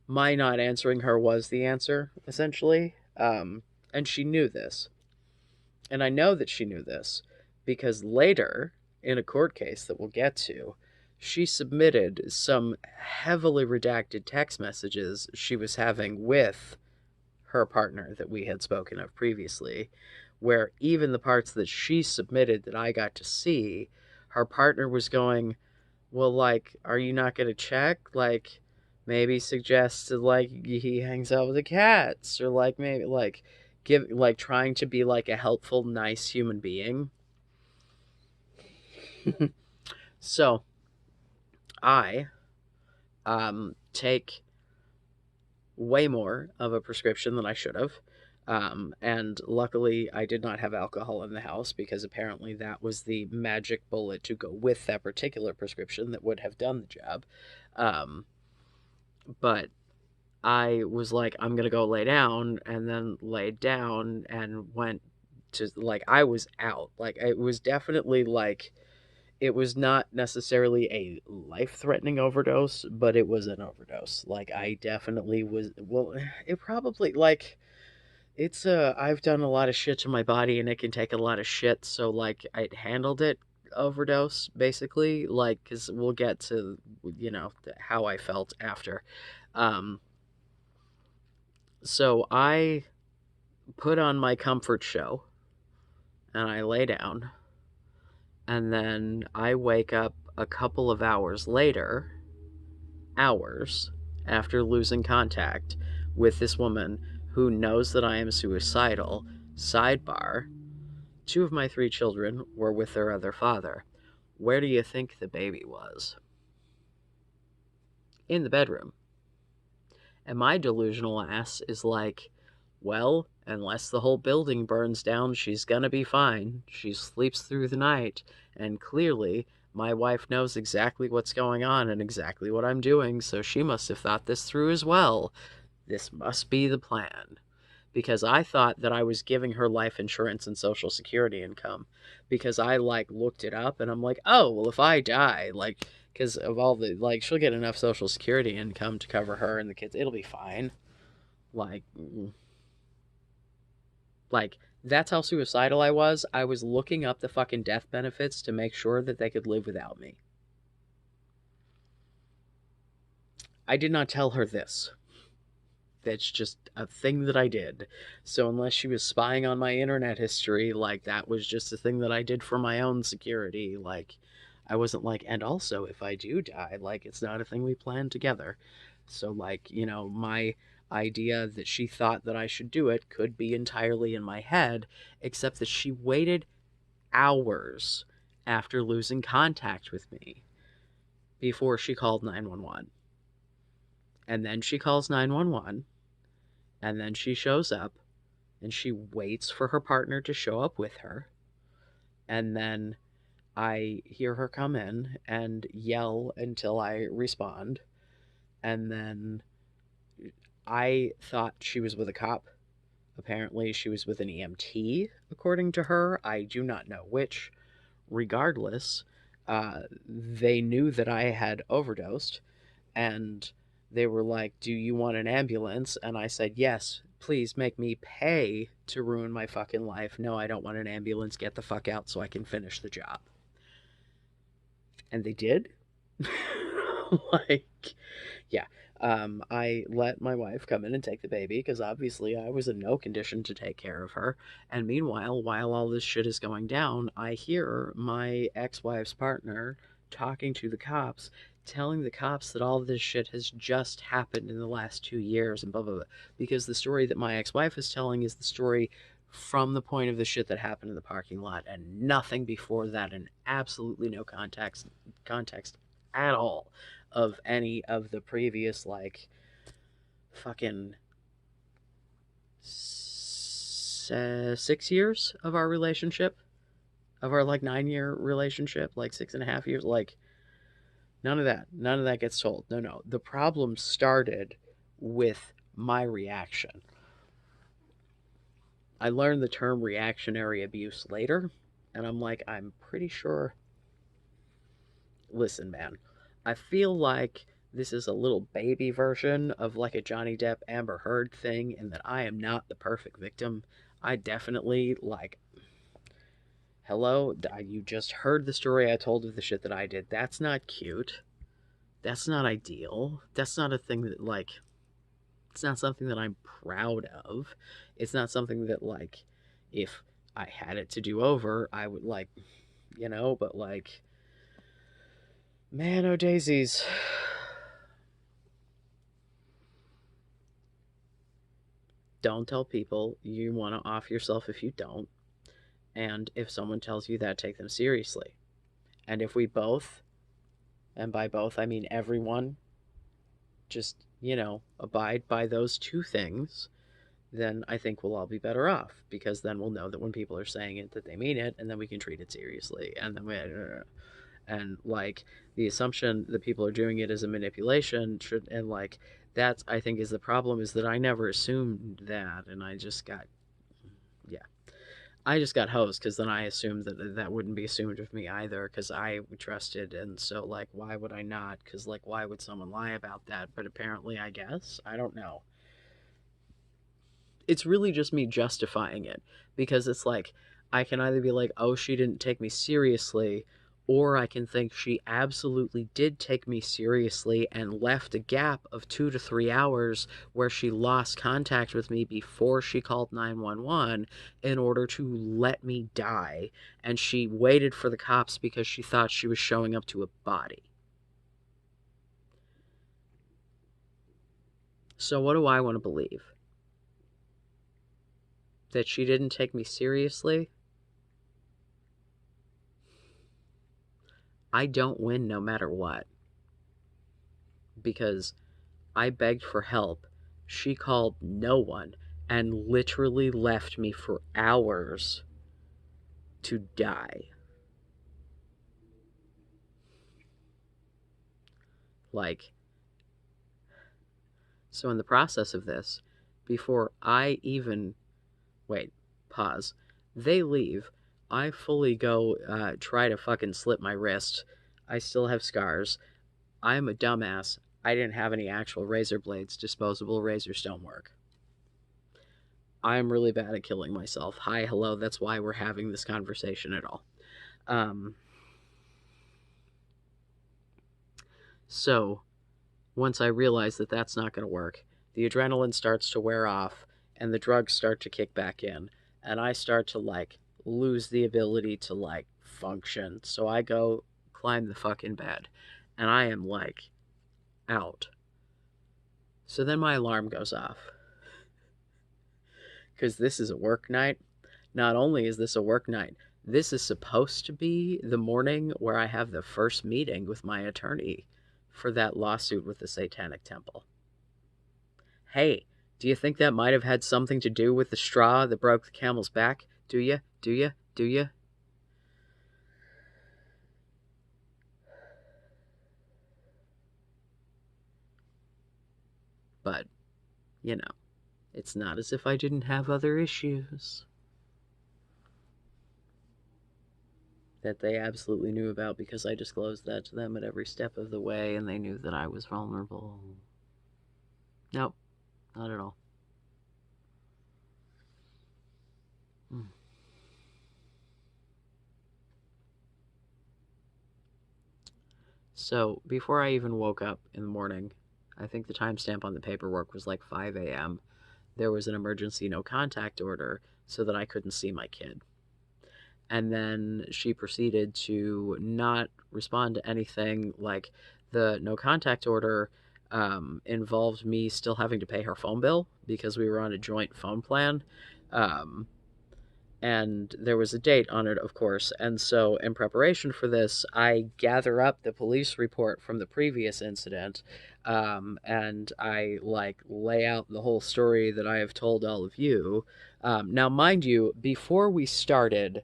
my not answering her was the answer, essentially. And she knew this. And I know that she knew this because later, in a court case that we'll get to, she submitted some heavily redacted text messages she was having with her partner that we had spoken of previously, where even the parts that she submitted that I got to see, her partner was going, well, like, are you not going to check? Like, maybe suggest that, like, he hangs out with the cats, or, like, maybe, like, trying to be, like, a helpful, nice human being. So, I, take way more of a prescription than I should have. And luckily, I did not have alcohol in the house because apparently that was the magic bullet to go with that particular prescription that would have done the job. But I was like, I'm going to go lay down, and then laid down and went to, like, I was out. Like, it was definitely like, it was not necessarily a life-threatening overdose, but it was an overdose. Like, I definitely was, well, it probably, like, it's I've done a lot of shit to my body, and it can take a lot of shit, so, like, I handled it overdose, basically, like, because we'll get to, how I felt after. Um, so I put on my comfort show, and I lay down, and then I wake up a couple of hours after losing contact with this woman who knows that I am suicidal. Sidebar, 2 of my 3 children were with their other father. Where do you think the baby was? In the bedroom. And my delusional ass is like, well, unless the whole building burns down, she's gonna be fine. She sleeps through the night, and clearly my wife knows exactly what's going on and exactly what I'm doing, so she must have thought this through as well. This must be the plan. Because I thought that I was giving her life insurance and Social Security income. Because I, like, looked it up, and I'm like, oh, well, if I die, like, because of all the, like, she'll get enough Social Security income to cover her and the kids. It'll be fine. Like, like, that's how suicidal I was. I was looking up the fucking death benefits to make sure that they could live without me. I did not tell her this. That's just a thing that I did. So unless she was spying on my internet history, like, that was just a thing that I did for my own security. Like, I wasn't like, and also if I do die, like, it's not a thing we planned together. So, like, my idea that she thought that I should do it could be entirely in my head, except that she waited hours after losing contact with me before she called 911. And then she calls 911, and then she shows up, and she waits for her partner to show up with her. And then I hear her come in and yell until I respond. And then I thought she was with a cop. Apparently, she was with an EMT, according to her. I do not know which. Regardless, they knew that I had overdosed, and they were like, do you want an ambulance? And I said, yes, please make me pay to ruin my fucking life. No, I don't want an ambulance. Get the fuck out so I can finish the job. And they did. Like, yeah. I let my wife come in and take the baby because obviously I was in no condition to take care of her. And meanwhile, while all this shit is going down, I hear my ex-wife's partner talking to the cops, telling the cops that all this shit has just happened in the last 2 years and blah, blah, blah. Because the story that my ex-wife is telling is the story from the point of the shit that happened in the parking lot and nothing before that, and absolutely no context at all of any of the previous, like, fucking 6 years of our relationship, of our, like, 9-year relationship, like 6.5 years, like, none of that gets told. No, the problem started with my reaction. I learned the term reactionary abuse later, and I'm like, I'm pretty sure. Listen, man, I feel like this is a little baby version of like a Johnny Depp Amber Heard thing, and that I am not the perfect victim. I definitely, like, hello, you just heard the story I told of the shit that I did. That's not cute. That's not ideal. That's not a thing that, like, it's not something that I'm proud of. It's not something that, like, if I had it to do over, I would, like, but, like, man, oh daisies. Don't tell people you want to off yourself if you don't. And if someone tells you that, take them seriously. And if we both, and by both I mean everyone, just, abide by those two things, then I think we'll all be better off, because then we'll know that when people are saying it, that they mean it, and then we can treat it seriously. And then and like the assumption that people are doing it as a manipulation should, and like that's, I think, is the problem, is that I never assumed that, and I just got hosed, because then I assumed that that wouldn't be assumed of me either, because I trusted, and so, like, why would I not? Because, like, why would someone lie about that? But apparently, I guess, I don't know. It's really just me justifying it, because it's like, I can either be like, oh, she didn't take me seriously, or I can think she absolutely did take me seriously and left a gap of 2 to 3 hours where she lost contact with me before she called 911 in order to let me die, and she waited for the cops because she thought she was showing up to a body. So what do I want to believe? That she didn't take me seriously? I don't win no matter what. Because I begged for help. She called no one and literally left me for hours to die. Like, so in the process of this, before I even, wait, pause, they leave, I fully go try to fucking slit my wrist. I still have scars. I'm a dumbass. I didn't have any actual razor blades. Disposable razors don't work. I'm really bad at killing myself. Hi, hello, that's why we're having this conversation at all. So, once I realize that that's not going to work, the adrenaline starts to wear off, and the drugs start to kick back in, and I start to, like, lose the ability to, like, function. So I go climb the fucking bed, and I am, like, out. So then my alarm goes off. Because this is a work night. Not only is this a work night, this is supposed to be the morning where I have the first meeting with my attorney for that lawsuit with the Satanic Temple. Hey, do you think that might have had something to do with the straw that broke the camel's back? Do you? Do you? Do you? But, it's not as if I didn't have other issues that they absolutely knew about, because I disclosed that to them at every step of the way, and they knew that I was vulnerable. Nope, not at all. So, before I even woke up in the morning, I think the timestamp on the paperwork was like 5 a.m., there was an emergency no contact order so that I couldn't see my kid. And then she proceeded to not respond to anything. Like, the no contact order involved me still having to pay her phone bill because we were on a joint phone plan. And there was a date on it, of course. And so, in preparation for this, I gather up the police report from the previous incident, and I, like, lay out the whole story that I have told all of you. Now, mind you, before we started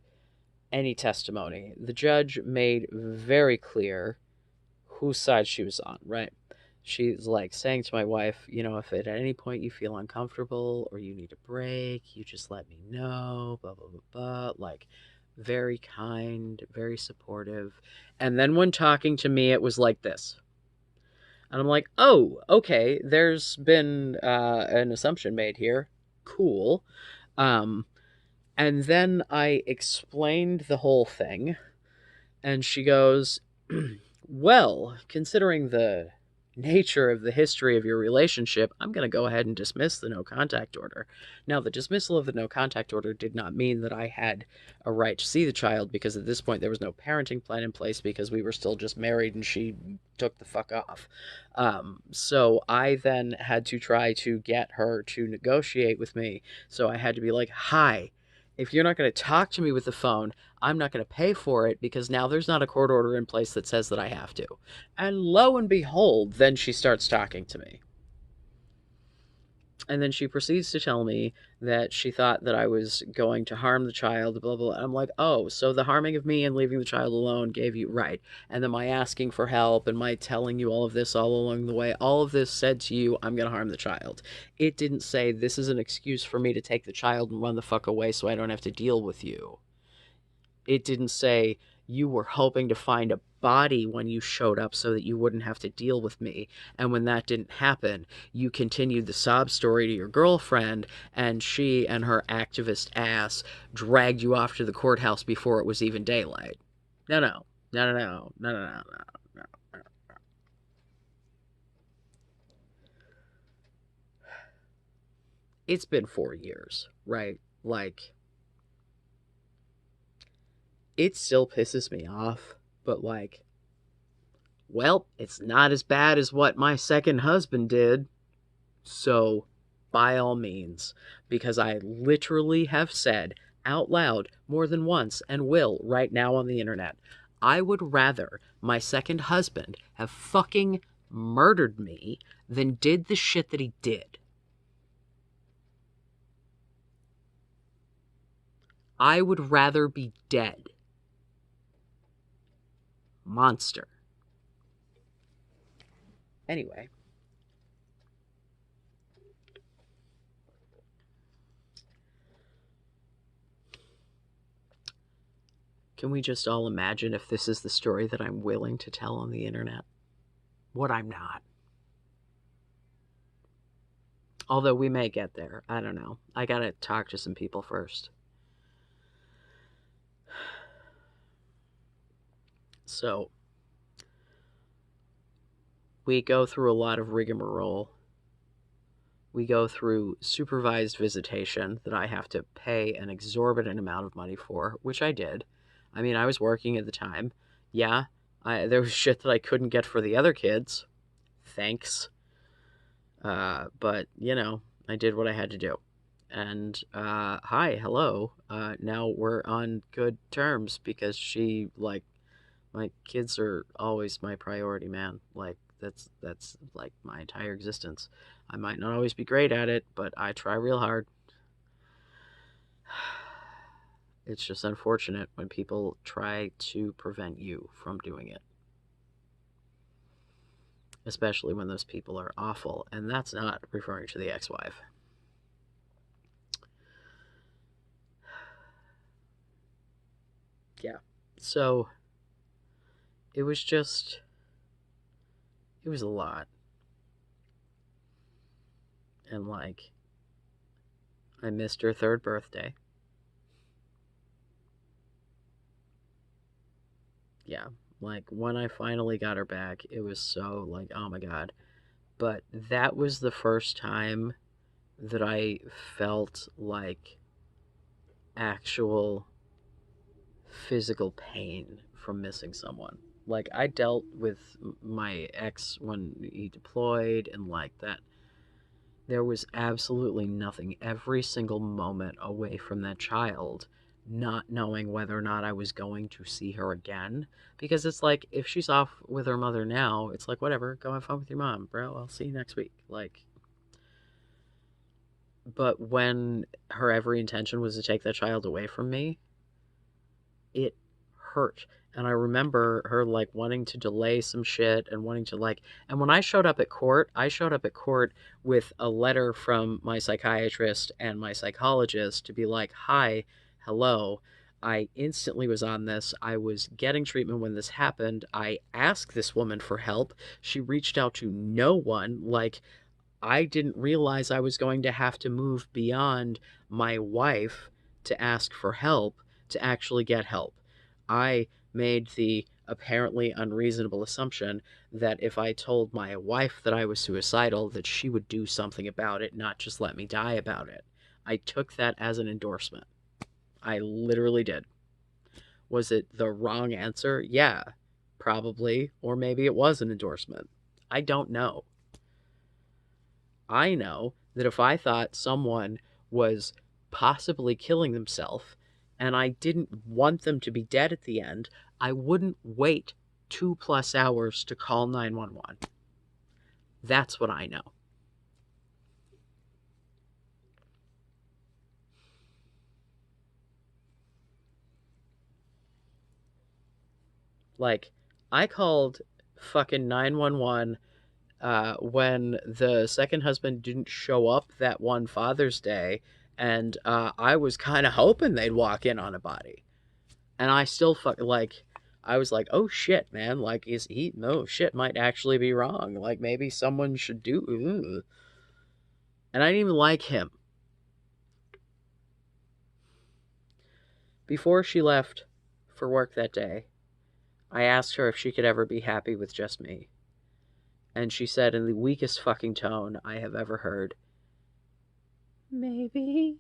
any testimony, the judge made very clear whose side she was on, right? she's like saying to my wife, if at any point you feel uncomfortable or you need a break, you just let me know, blah, blah, blah, blah. Like, very kind, very supportive. And then when talking to me, it was like this. And I'm like, oh, okay, there's been an assumption made here. Cool. Um, and then I explained the whole thing, and she goes, well, considering the nature of the history of your relationship, I'm going to go ahead and dismiss the no contact order. Now, the dismissal of the no contact order did not mean that I had a right to see the child, because at this point there was no parenting plan in place because we were still just married and she took the fuck off. So I then had to try to get her to negotiate with me. So I had to be like, hi, if you're not going to talk to me with the phone, I'm not going to pay for it, because now there's not a court order in place that says that I have to. And lo and behold, then she starts talking to me. And then she proceeds to tell me that she thought that I was going to harm the child, blah, blah, blah. I'm like, oh, so the harming of me and leaving the child alone gave you, right. And then my asking for help and my telling you all of this all along the way, all of this said to you, I'm going to harm the child. It didn't say this is an excuse for me to take the child and run the fuck away so I don't have to deal with you. It didn't say you were hoping to find a body when you showed up so that you wouldn't have to deal with me. And when that didn't happen, you continued the sob story to your girlfriend, and she and her activist ass dragged you off to the courthouse before it was even daylight. No, no, no, no, no, no, no, no, no, no. It's been 4 years, right? Like, it still pisses me off, but like, well, it's not as bad as what my second husband did. So, by all means, because I literally have said out loud more than once and will right now on the internet, I would rather my second husband have fucking murdered me than did the shit that he did. I would rather be dead. Monster. Anyway. Can we just all imagine if this is the story that I'm willing to tell on the internet? What I'm not. Although we may get there. I don't know. I gotta talk to some people first. So, we go through a lot of rigmarole. We go through supervised visitation that I have to pay an exorbitant amount of money for, which I did. I mean, I was working at the time. Yeah, there was shit that I couldn't get for the other kids. Thanks. But, I did what I had to do. And, hi, hello. Now we're on good terms because my kids are always my priority, man. Like, that's like my entire existence. I might not always be great at it, but I try real hard. It's just unfortunate when people try to prevent you from doing it. Especially when those people are awful, and that's not referring to the ex-wife. Yeah. So, it was a lot. And like, I missed her third birthday. Yeah, like when I finally got her back, it was so like, oh my god. But that was the first time that I felt like actual physical pain from missing someone. Like, I dealt with my ex when he deployed, and like that, there was absolutely nothing every single moment away from that child, not knowing whether or not I was going to see her again. Because it's like, if she's off with her mother now, it's like, whatever, go have fun with your mom, bro. I'll see you next week. Like, but when her every intention was to take that child away from me, it hurt. And I remember her like wanting to delay some shit and wanting to like, and when I showed up at court, with a letter from my psychiatrist and my psychologist to be like, hi, hello. I instantly was on this. I was getting treatment when this happened. I asked this woman for help. She reached out to no one. Like, I didn't realize I was going to have to move beyond my wife to ask for help to actually get help. I made the apparently unreasonable assumption that if I told my wife that I was suicidal, that she would do something about it, not just let me die about it. I took that as an endorsement. I literally did. Was it the wrong answer? Yeah, probably. Or maybe it was an endorsement. I don't know. I know that if I thought someone was possibly killing themselves and I didn't want them to be dead at the end, I wouldn't wait 2+ hours to call 911. That's what I know. Like, I called fucking 911 when the second husband didn't show up that one Father's Day, and I was kind of hoping they'd walk in on a body. And I still I was like, oh shit, man, like, is he, no, shit might actually be wrong. Like, maybe someone should do, ugh. And I didn't even like him. Before she left for work that day, I asked her if she could ever be happy with just me. And she said in the weakest fucking tone I have ever heard, maybe.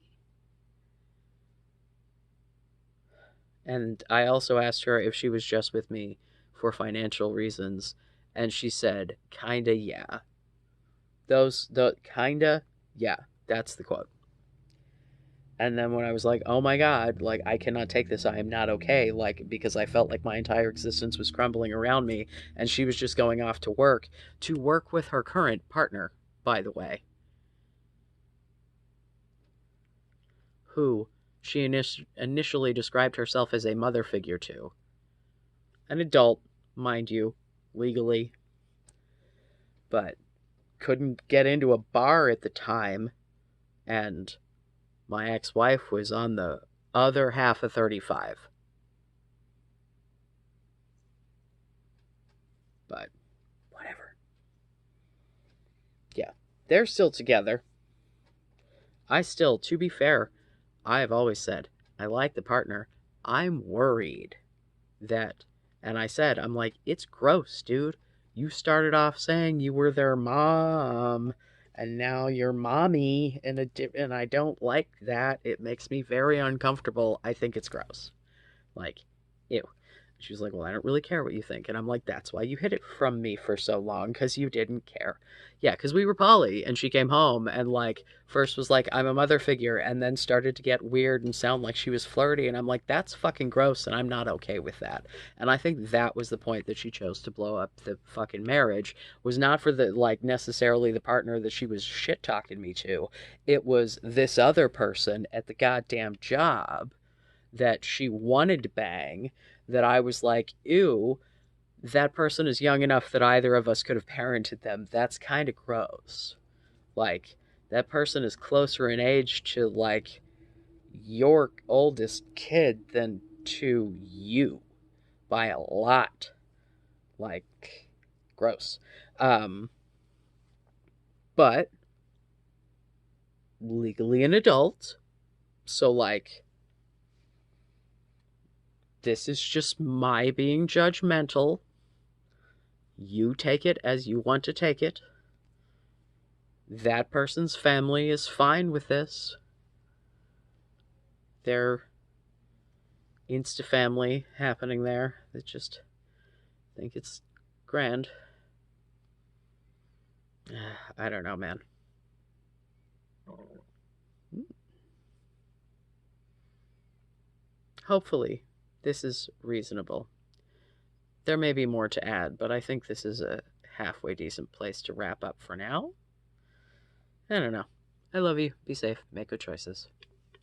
And I also asked her if she was just with me for financial reasons, and she said, kinda, yeah. Kinda, yeah, that's the quote. And then when I was like, oh my God, like, I cannot take this, I am not okay, like, because I felt like my entire existence was crumbling around me, and she was just going off to work with her current partner, by the way, who she initially described herself as a mother figure to. An adult, mind you, legally, but couldn't get into a bar at the time, and my ex-wife was on the other half of 35. But whatever. Yeah, they're still together. To be fair, I've always said, I like the partner. I'm worried that, and I said, I'm like, it's gross, dude. You started off saying you were their mom, and now you're mommy, and I don't like that. It makes me very uncomfortable. I think it's gross. Like, ew. She was like, well, I don't really care what you think. And I'm like, that's why you hid it from me for so long, because you didn't care. Yeah, because we were poly, and she came home and, like, first was like, I'm a mother figure, and then started to get weird and sound like she was flirty. And I'm like, that's fucking gross, and I'm not okay with that. And I think that was the point that she chose to blow up the fucking marriage, was not for the, like, necessarily the partner that she was shit talking me to. It was this other person at the goddamn job that she wanted to bang, that I was like, ew, that person is young enough that either of us could have parented them. That's kind of gross. Like, that person is closer in age to, like, your oldest kid than to you by a lot. Like, gross. But legally an adult. So, like, this is just my being judgmental. You take it as you want to take it. That person's family is fine with this. They're insta family happening there. They just think it's grand. I don't know, man. Hopefully, this is reasonable. There may be more to add, but I think this is a halfway decent place to wrap up for now. I don't know. I love you. Be safe. Make good choices.